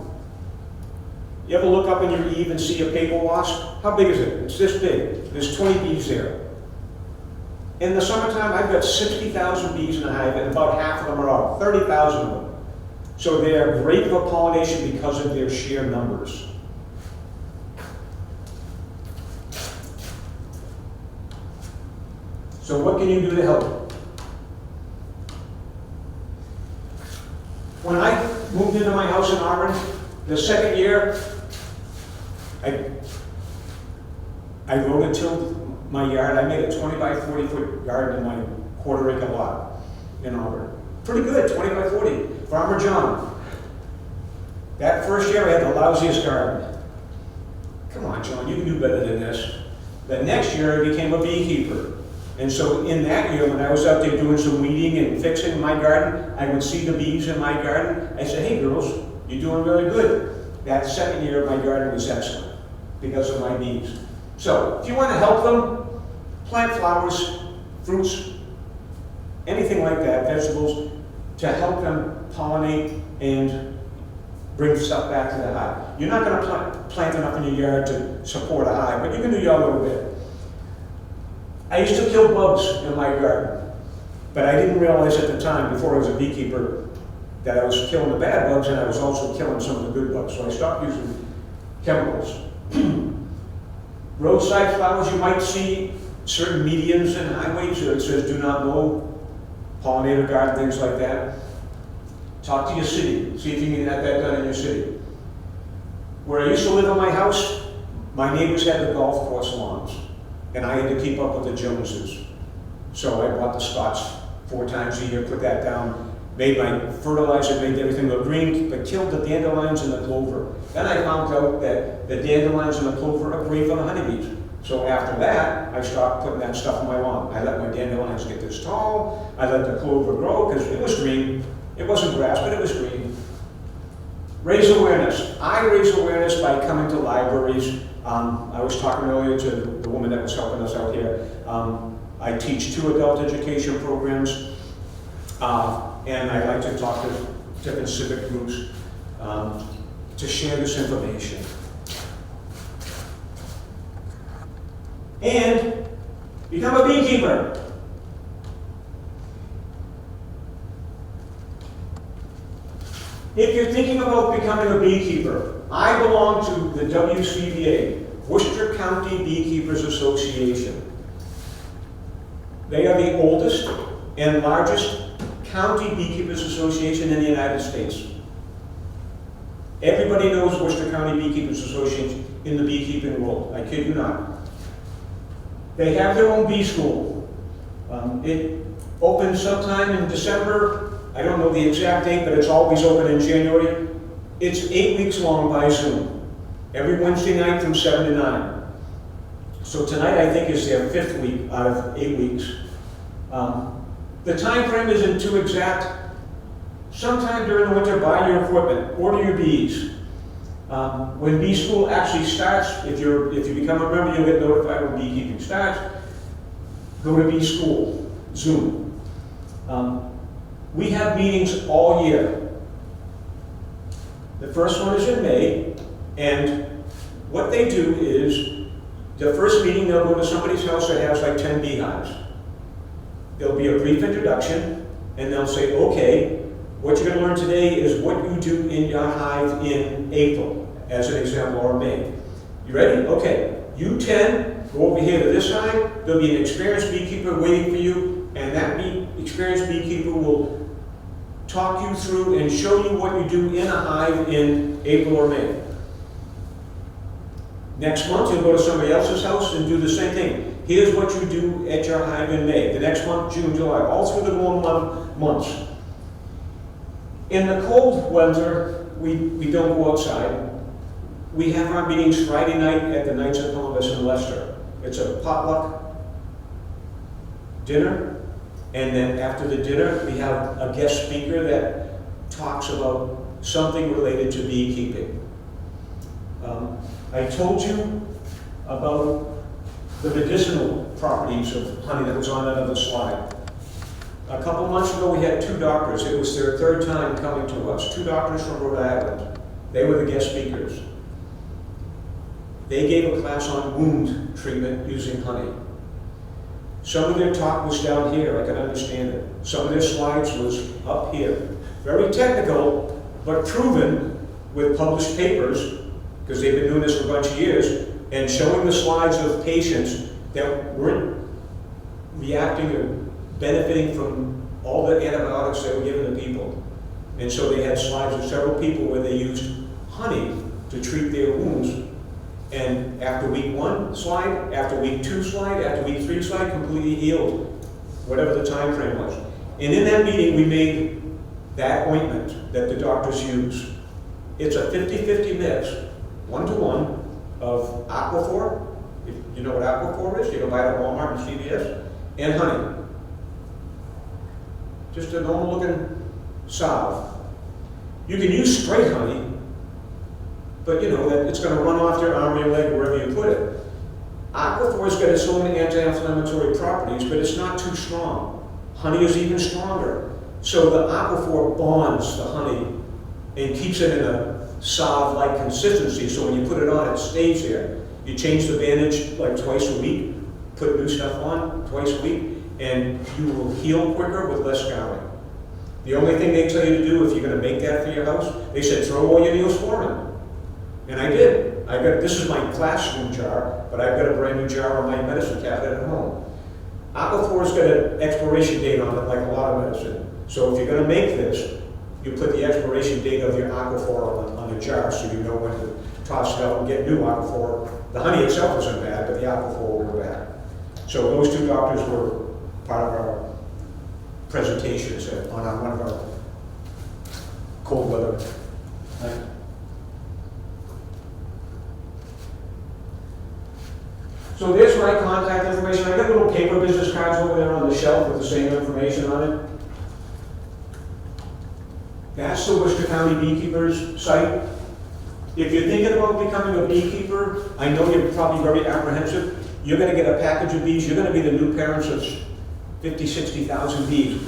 You ever look up in your eave and see a paper wasp? How big is it? It's this big. There's 20 bees there. In the summertime, I've got 60,000 bees in a hive, and about half of them are out, 30,000 of them. So they are great for pollination because of their sheer numbers. So what can you do to help? When I moved into my house in Auburn, the second year, I rototilled my yard. I made a 20 by 40 foot garden in my quarter-acre lot in Auburn. Pretty good, 20 by 40. Farmer John. That first year I had the lousiest garden. Come on, John, you can do better than this. The next year I became a beekeeper. And so in that year, when I was out there doing some weeding and fixing my garden, I would see the bees in my garden. I said, hey girls, you're doing really good. That second year, my garden was excellent because of my bees. So, if you want to help them, plant flowers, fruits, anything like that, vegetables, to help them pollinate and bring stuff back to the hive. You're not going to plant enough in your yard to support a hive, but you can do your little bit. I used to kill bugs in my garden, but I didn't realize at the time, before I was a beekeeper, that I was killing the bad bugs and I was also killing some of the good bugs. So I stopped using chemicals. Roadside flowers, you might see certain medians and highways where it says do not mow, pollinator garden, things like that. Talk to your city, see if you can get that done in your city. Where I used to live in my house, my neighbors had the golf course lawns, and I had to keep up with the Joneses. So I bought the Scots 4 times a year, put that down, made my fertilizer, made everything look green, but killed the dandelions and the clover. Then I found out that the dandelions and the clover are great for the honeybees. So after that, I stopped putting that stuff on my lawn. I let my dandelions get this tall, I let the clover grow, because it was green. It wasn't grass, but it was green. Raise awareness. I raise awareness by coming to libraries. I was talking earlier to the woman that was helping us out here. I teach 2 adult education programs. And I like to talk to different civic groups to share this information. And become a beekeeper. If you're thinking about becoming a beekeeper, I belong to the WCBA, Worcester County Beekeepers Association. They are the oldest and largest county beekeepers association in the United States. Everybody knows Worcester County Beekeepers Association in the beekeeping world. I kid you not. They have their own bee school. It opens sometime in December. I don't know the exact date, but it's always open in January. It's 8 weeks long by Zoom. Every Wednesday night from 7 to 9. So tonight I think is their 5th week out of 8 weeks. The time frame isn't too exact. Sometime during the winter, buy your equipment, order your bees. When bee school actually starts, if you become a member, you'll get notified when beekeeping starts. Go to bee school, Zoom. We have meetings all year. The first one is in May, and what they do is, the first meeting they'll go to somebody's house that has like 10 beehives. There'll be a brief introduction, and they'll say, okay, what you're going to learn today is what you do in your hive in April, as an example, or May. You ready? Okay. You 10, go over here to this side. There'll be an experienced beekeeper waiting for you, and that experienced beekeeper will talk you through and show you what you do in a hive in April or May. Next month, you'll go to somebody else's house and do the same thing. Here's what you do at your hive in May. The next month, June, July, all through the warm months. In the cold weather, we don't go outside. We have our meetings Friday night at the Knights of Columbus in Leicester. It's a potluck dinner, and then after the dinner, we have a guest speaker that talks about something related to beekeeping. I told you about the medicinal properties of honey that was on that other slide. A couple months ago, we had 2 doctors. It was their 3rd time coming to us. 2 doctors from Rhode Island. They were the guest speakers. They gave a class on wound treatment using honey. Some of their talk was down here, I can understand it. Some of their slides was up here. Very technical, but proven with published papers, because they've been doing this for a bunch of years, and showing the slides of patients that weren't reacting or benefiting from all the antibiotics that were given to people. And so they had slides of several people where they used honey to treat their wounds. And after week 1 slide, after week 2 slide, after week 3 slide, completely healed, whatever the time frame was. And in that meeting, we made that ointment that the doctors use. It's a 50-50 mix, 1-to-1, of Aquaphor, if you know what Aquaphor is, you can buy it at Walmart and CVS, and honey. Just a normal looking salve. You can use straight honey, but you know that it's going to run off your arm or your leg, wherever you put it. Aquaphor's got its own anti-inflammatory properties, but it's not too strong. Honey is even stronger. So the Aquaphor bonds the honey and keeps it in a salve-like consistency, so when you put it on, it stays there. You change the bandage like twice a week, put new stuff on twice a week, and you will heal quicker with less scarring. The only thing they tell you to do if you're going to make that for your house, they said throw all your Neosporin. And I did. This is my classroom jar, but I've got a brand new jar on my medicine cabinet at home. Aquaphor's got an expiration date on it, like a lot of medicine. So if you're going to make this, you put the expiration date of your Aquaphor on the jar so you know when to toss it out and get new Aquaphor. The honey itself isn't bad, but the Aquaphor will go bad. So those 2 doctors were part of our presentations on one of our cold weather. Right. So there's my contact information. I got little paper business cards over there on the shelf with the same information on it. That's the Worcester County Beekeepers site. If you're thinking about becoming a beekeeper, I know you're probably very apprehensive. You're going to get a package of bees. You're going to be the new parents of 50, 60,000 bees.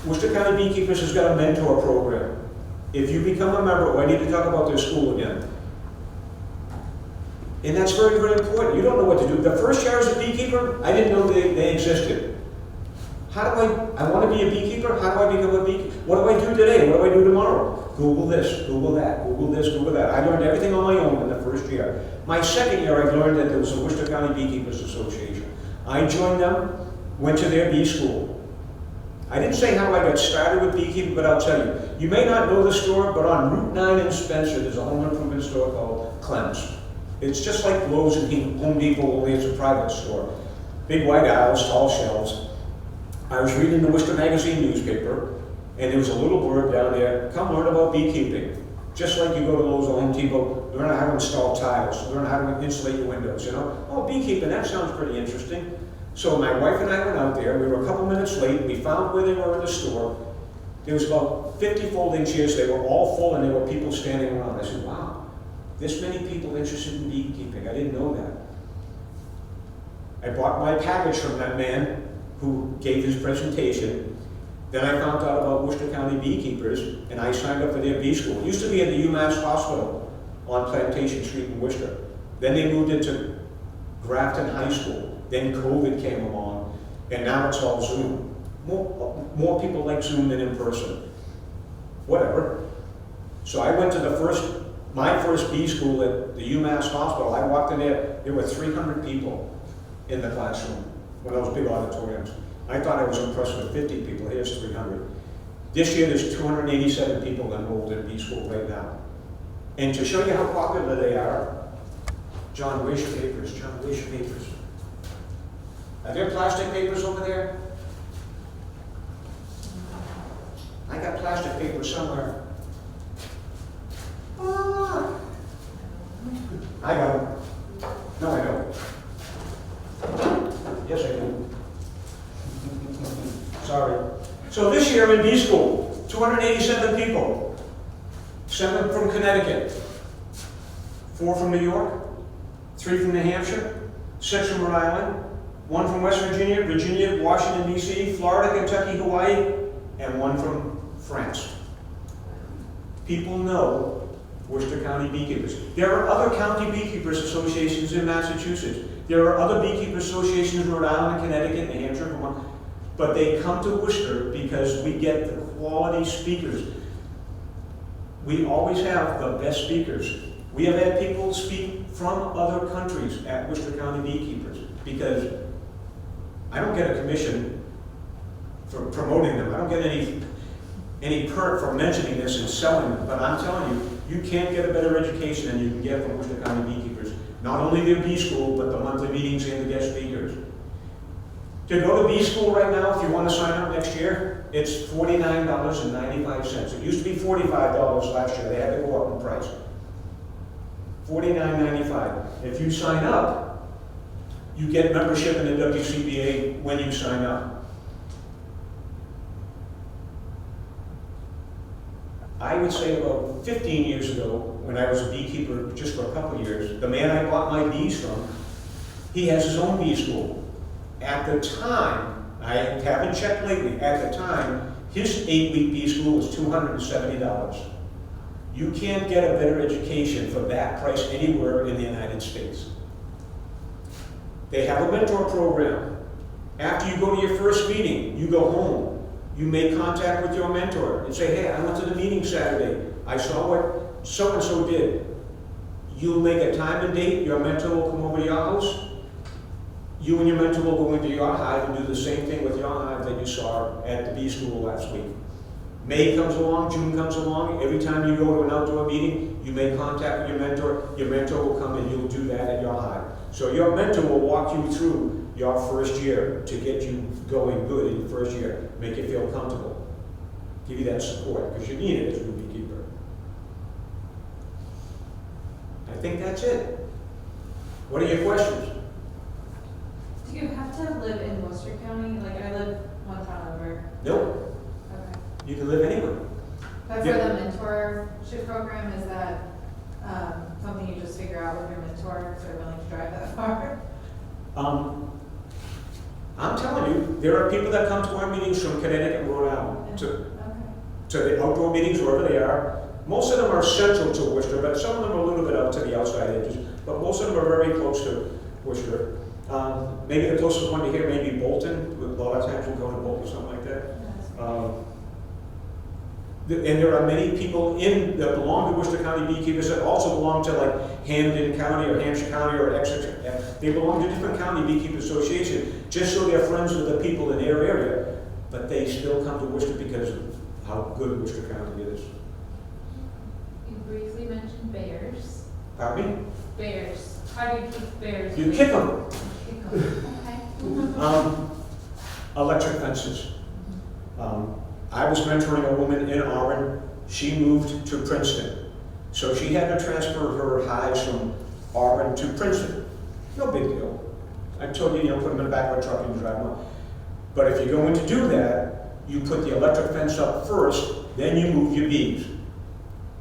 Worcester County Beekeepers has got a mentor program. If you become a member, I need to talk about their school again. And that's very, very important. You don't know what to do. The first year as a beekeeper, I didn't know they existed. How do I want to be a beekeeper? How do I become a beekeeper? What do I do today? What do I do tomorrow? Google this, Google that, Google this, Google that. I learned everything on my own in the first year. My second year, I learned that there was a Worcester County Beekeepers Association. I joined them, went to their bee school. I didn't say how I got started with beekeeping, but I'll tell you. You may not know the store, but on Route 9 in Spencer, there's a home improvement store called Clem's. It's just like Lowe's and Home Depot, only it's a private store. Big white aisles, tall shelves. I was reading the Worcester Magazine newspaper, and there was a little blurb down there, come learn about beekeeping. Just like you go to Lowe's or Home Depot, learn how to install tiles, learn how to insulate your windows, you know? Oh, beekeeping, that sounds pretty interesting. So my wife and I went out there, we were a couple minutes late, we found where they were in the store. There was about 50 folding chairs, they were all full, and there were people standing around. I said, wow, this many people interested in beekeeping, I didn't know that. I bought my package from that man who gave his presentation. Then I found out about Worcester County Beekeepers, and I signed up for their bee school. It used to be at the UMass Hospital on Plantation Street in Worcester. Then they moved into Grafton High School. Then COVID came along, and now it's all Zoom. More people like Zoom than in person. Whatever. So I went to my first bee school at the UMass Hospital. I walked in there were 300 people in the classroom, one of those big auditoriums. I thought I was impressed with 50 people, here's 300. This year, there's 287 people enrolled in B School right now. And to show you how popular they are, John, where's your papers? John, where's your papers? Are there plastic papers over there? I got plastic paper somewhere. Ah. I got them. No, I don't. Yes, I do. Sorry. So this year in B School, 287 people. 7 from Connecticut, 4 from New York, 3 from New Hampshire, 6 from Rhode Island, 1 from West Virginia, Virginia, Washington, D.C., Florida, Kentucky, Hawaii, and 1 from France. People know Worcester County beekeepers. There are other county beekeepers associations in Massachusetts. There are other beekeepers associations in Rhode Island, Connecticut, New Hampshire, Vermont. But they come to Worcester because we get the quality speakers. We always have the best speakers. We have had people speak from other countries at Worcester County Beekeepers because I don't get a commission for promoting them. I don't get any perk for mentioning this and selling them. But I'm telling you, you can't get a better education than you can get from Worcester County Beekeepers. Not only their bee school, but the monthly meetings and the guest speakers. To go to bee school right now, if you want to sign up next year, it's $49.95. It used to be $45 last year. They had to go up in price. $49.95. If you sign up, you get membership in the WCBA when you sign up. I would say about 15 years ago, when I was a beekeeper just for a couple of years, the man I bought my bees from, he has his own bee school. At the time, I haven't checked lately, at the time, his 8-week bee school was $270. You can't get a better education for that price anywhere in the United States. They have a mentor program. After you go to your first meeting, you go home. You make contact with your mentor and say, hey, I went to the meeting Saturday. I saw what so-and-so did. You'll make a time and date. Your mentor will come over to your house. You and your mentor will go into your hive and do the same thing with your hive that you saw at the bee school last week. May comes along, June comes along. Every time you go to an outdoor meeting, you make contact with your mentor. Your mentor will come and you'll do that at your hive. So your mentor will walk you through your first year to get you going good in your first year, make you feel comfortable, give you that support, because you need it as a beekeeper. I think that's it. What are your questions? Do you have to live in Worcester County? Like, I live one town over. Nope. Okay. You can live anywhere. But for the mentorship program, is that something you just figure out with your mentor if they're willing to drive that far? I'm telling you, there are people that come to our meetings from Connecticut and Rhode Island to the outdoor meetings, wherever they are. Most of them are central to Worcester, but some of them are a little bit out to the outside edges. But most of them are very close to Worcester. Maybe the closest one to here may be Bolton. A lot of times we'll go to Bolton, something like that. And there are many people that belong to Worcester County Beekeepers that also belong to like Hampden County or Hampshire County or Exeter. They belong to different county beekeeper associations just so they're friends with the people in their area, but they still come to Worcester because of how good Worcester County is. You briefly mentioned bears. Pardon me? Bears. How do you keep bears? You kick them. Okay. Electric fences. I was mentoring a woman in Auburn. She moved to Princeton. So she had to transfer her hives from Auburn to Princeton. No big deal. I told you, put them in the back of a truck and drive them up. But if you're going to do that, you put the electric fence up first, then you move your bees.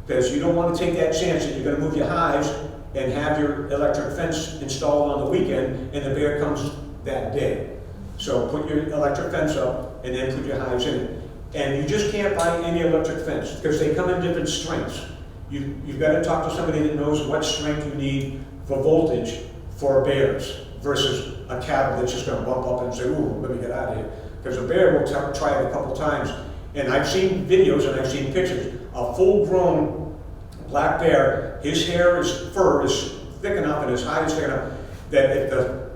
Because you don't want to take that chance that you're going to move your hives and have your electric fence installed on the weekend and the bear comes that day. So put your electric fence up and then put your hives in it. And you just can't buy any electric fence because they come in different strengths. You've got to talk to somebody that knows what strength you need for voltage for bears versus a cattle that's just going to bump up and say, ooh, let me get out of here. Because a bear will try it a couple times. And I've seen videos and I've seen pictures. A full-grown black bear, his fur is thick enough and his hide is thick enough that if the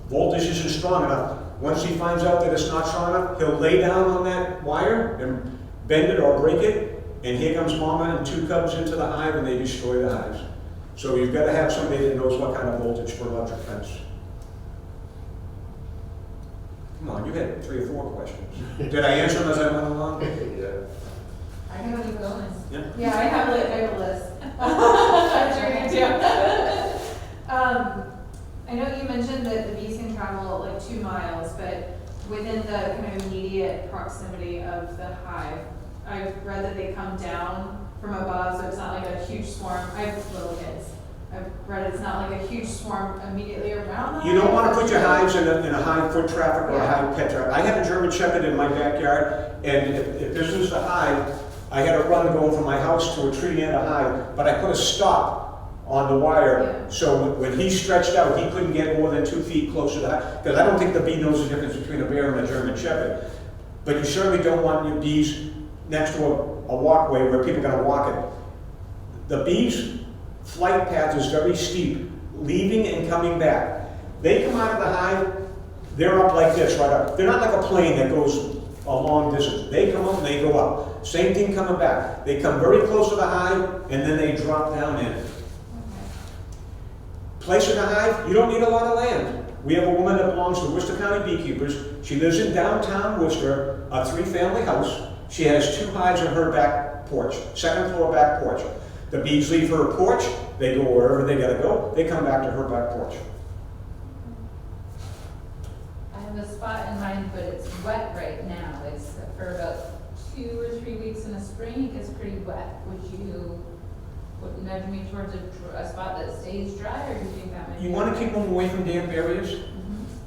voltage isn't strong enough, Once he finds out that it's not strong enough, he'll lay down on that wire and bend it or break it, and here comes mama and 2 cubs into the hive and they destroy the hives. So you've got to have somebody that knows what kind of voltage for electric fence. Come on, you had 3 or 4 questions. Did I answer them as I went along? Yeah. I can keep going. Yeah. Yeah, I have a list. I'm sure you do. I know you mentioned that the bees can travel like 2 miles, but within the kind of immediate proximity of the hive, I've read that they come down from above, so it's not like a huge swarm. I have little kids. I've read it's not like a huge swarm immediately around the You don't hive. want to put your hives in a high foot traffic or a high pet traffic. I had a German Shepherd in my backyard, and if this was the hive, I had a run going from my house to a tree near the hive, but I put a stop on the wire, so when he stretched out, he couldn't get more than 2 feet closer to the hive, because I don't think the bee knows the difference between a bear and a German Shepherd. But you certainly don't want your bees next to a walkway where people are going to walk it. The bees' flight path is very steep, leaving and coming back. They come out of the hive, they're up like this, right up. They're not like a plane that goes a long distance. They come up and they go up. Same thing coming back. They come very close to the hive and then they drop down in. Place in the hive, you don't need a lot of land. We have a woman that belongs to Worcester County Beekeepers. She lives in downtown Worcester, a 3-family house. She has 2 hives on her back porch, 2nd floor back porch. The bees leave her porch, they go wherever they gotta go, they come back to her back porch. I have a spot in mind, but it's wet right now. It's for about 2 or 3 weeks in the spring, it gets pretty wet. Would nudge me towards a spot that stays dry, or do you think that might be? You wanna keep them away from damp areas.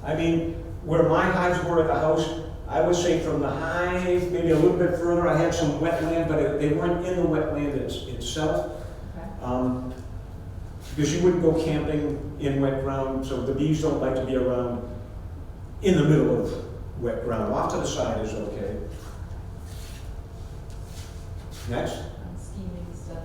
I mean, where my hives were at the house, I would say from the hive, maybe a little bit further, I had some wetland, but they weren't in the wetland itself. Okay. Because you wouldn't go camping in wet ground, so the bees don't like to be around in the middle of wet ground. Off to the side is okay. Next. I'm scheming stuff.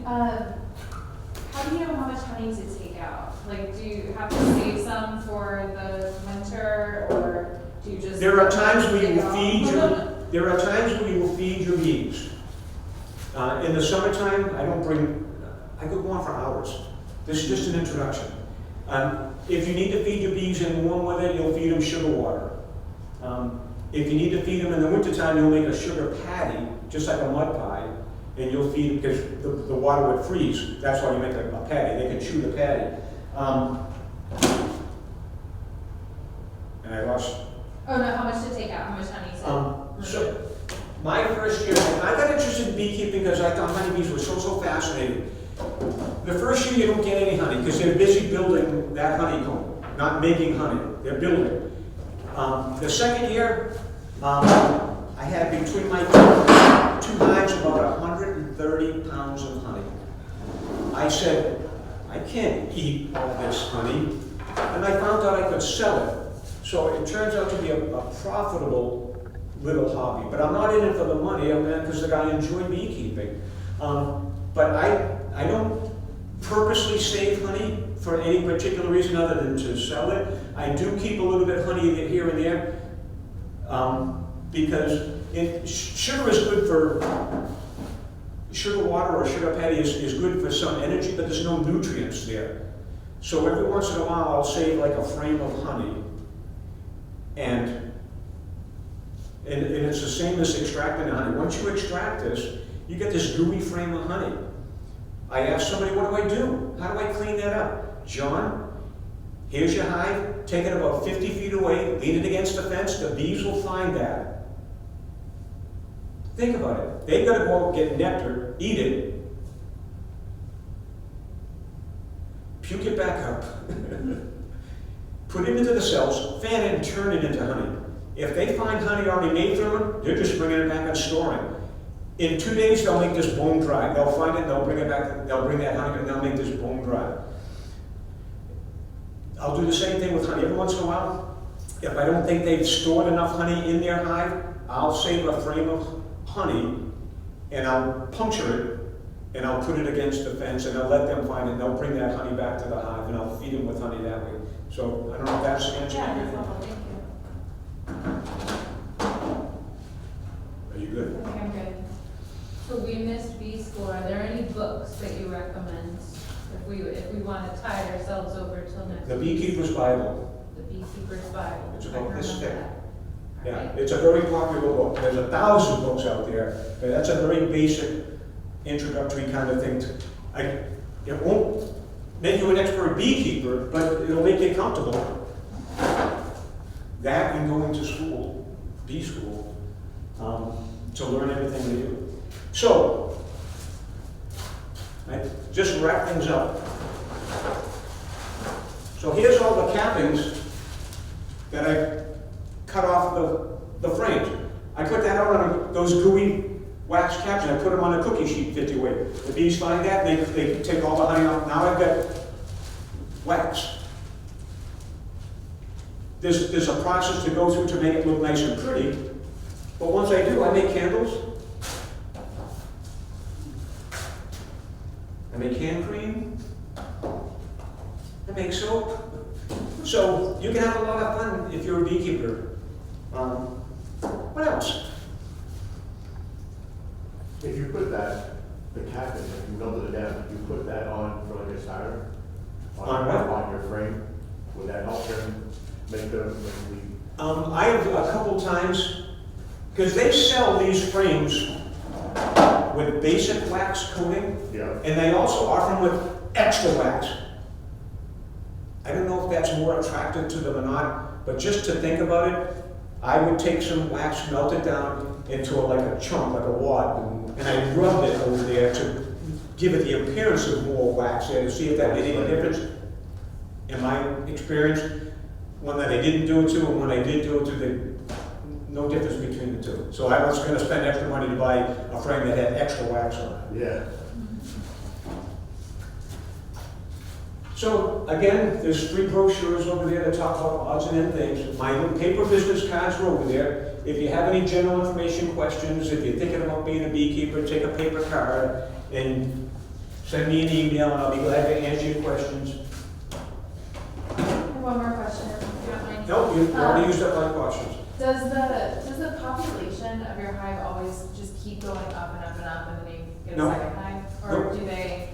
How do you know how much honey to take out? Like, do you have to save some for the winter, or do you just? There are times when you take will off? feed there are times when you will feed your bees. In the summertime, I could go on for hours. This is just an introduction. If you need to feed your bees in warm weather, you'll feed them sugar water. If you need to feed them in the wintertime, you'll make a sugar patty, just like a mud pie, and you'll feed, because the water would freeze. That's why you make a patty. They can chew the patty. And I lost. Oh no, how much to take out? How much honey? So my first year, I got interested in beekeeping because I thought honeybees were so fascinating. The first year you don't get any honey because they're busy building that honeycomb, not making honey. They're building. The second year, I had between my 2 hives about 130 pounds of honey. I said, I can't eat all this honey, and I found out I could sell it. So it turns out to be a profitable little hobby, but I'm not in it for the money. I'm in it because I enjoy beekeeping. But I don't purposely save honey for any particular reason other than to sell it. I do keep a little bit of honey here and there because sugar is good for, sugar water or sugar patty is good for some energy, but there's no nutrients there. So every once in a while I'll save like a frame of honey, and it's the same as extracting the honey. Once you extract this, you get this gooey frame of honey. I asked somebody, what do I do? How do I clean that up? John, here's your hive, take it about 50 feet away, lean it against the fence, the bees will find that. Think about it. They've got to go out and get nectar, eat it, puke it back up, put it into the cells, fan it, and turn it into honey. If they find honey already made from them, they're just bringing it back and storing. In 2 days, they'll make this bone dry. They'll find it, they'll bring it back, they'll bring that honey, and they'll make this bone dry. I'll do the same thing with honey. Every once in a while, if I don't think they've stored enough honey in their hive, I'll save a frame of honey, and I'll puncture it, and I'll put it against the fence, and I'll let them find it, and they'll bring that honey back to the hive, and I'll feed them with honey that way. So, I don't know if that's the answer. Yeah, that's helpful, thank you. The Beekeeper's Bible. The Beekeeper's Bible. It's about I this remember thick. that. All Yeah, right. it's a very popular book. There's 1,000 books out there, but that's a very basic introductory kind of thing. It won't make you an expert beekeeper, but it'll make you comfortable. That and going to school, bee school, to learn everything new. So, just wrap things up. So here's all the cappings that I cut off the frames. I put that out on those gooey wax caps, and I put them on a cookie sheet 50 weight. The bees find that, and they take all the honey off. Now I've got wax. There's a process to go through to make it look nice and pretty, but once I do, I make candles. I make hand cream. I make soap. So you can have a lot of fun if you're a beekeeper. What else? If you put that, the capping, if you melted it down, you put that on for like a starter? On what? On your frame, would that help them make the, I have a couple times, because they sell these frames with basic wax coating, yeah, and they also offer them with extra wax. I don't know if that's more attractive to them or not, but just to think about it, I would take some wax, melt it down into like a chunk, like a wad, and I rubbed it over there to give it the appearance of more wax there to see if that made any difference. In my experience, one that I didn't do it to and when I did do it to, no difference between the two. So I was going to spend extra money to buy a frame that had extra wax on it. yeah. So again, there's 3 brochures over there that talk about odds and ends things. My little paper business cards are over there. If you have any general information questions, if you're thinking about being a beekeeper, take a paper card and send me an email and I'll be glad to answer your questions. I have one more question, if you don't mind. No, you already used up my questions. Does the population of your hive always just keep going up and up and up, and then you get a No. second hive? Or No. do they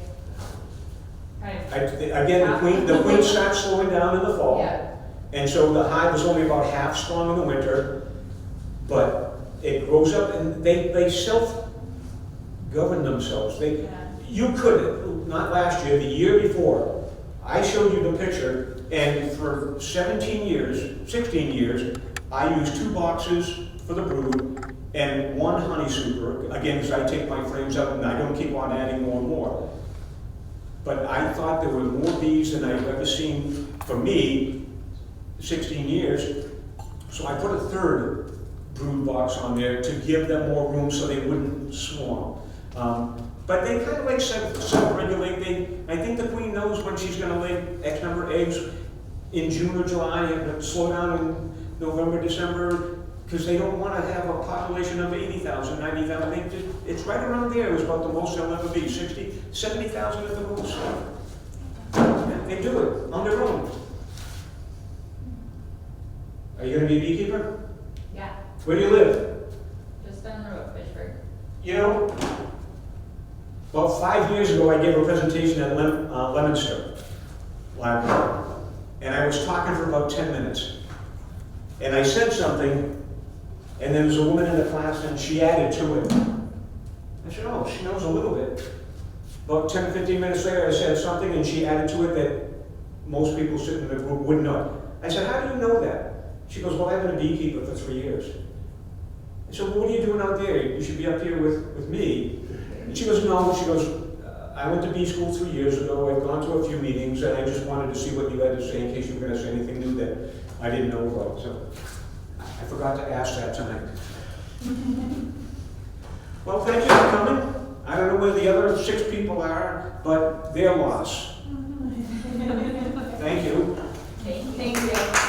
kind of? Again, the queen starts slowing down in the fall. Yeah. And so the hive is only about half strong in the winter, but it grows up and they self-govern themselves. Yeah. You could, not last year, the year before, I showed you the picture, and for 16 years, I used 2 boxes for the brood and 1 honey super, again, because I take my frames up and I don't keep on adding more and more. But I thought there were more bees than I've ever seen, for me, 16 years. So I put a 3rd brood box on there to give them more room so they wouldn't swarm. But they kind of like self-regulate. I think the queen knows when she's going to lay X number of eggs in June or July and slow down in November, December, because they don't want to have a population of 80,000, 90,000. It's right around there. It was about the most they'll ever be, 60, 70,000 at the most. And they do it on their own. Are you going to be a beekeeper? Yeah, Where do you live? just down the road, Fishburg. You know, about 5 years ago, I gave a presentation at Leominster Library, and I was talking for about 10 minutes. And I said something, and there was a woman in the class, and she added to it. I said, oh, she knows a little bit. About 10, 15 minutes later, I said something, and she added to it that most people sitting in the group wouldn't know. I said, how do you know that? She goes, well, I've been a beekeeper for 3 years. I said, well, what are you doing out there? You should be up here with me. And she goes, no. She goes, I went to bee school 3 years ago. I've gone to a few meetings, and I just wanted to see what you had to say in case you were going to say anything new that I didn't know about. So I forgot to ask that tonight. Well, thank you for coming. I don't know where the other 6 people are, but they're lost. Thank you. Thank you. Thank you.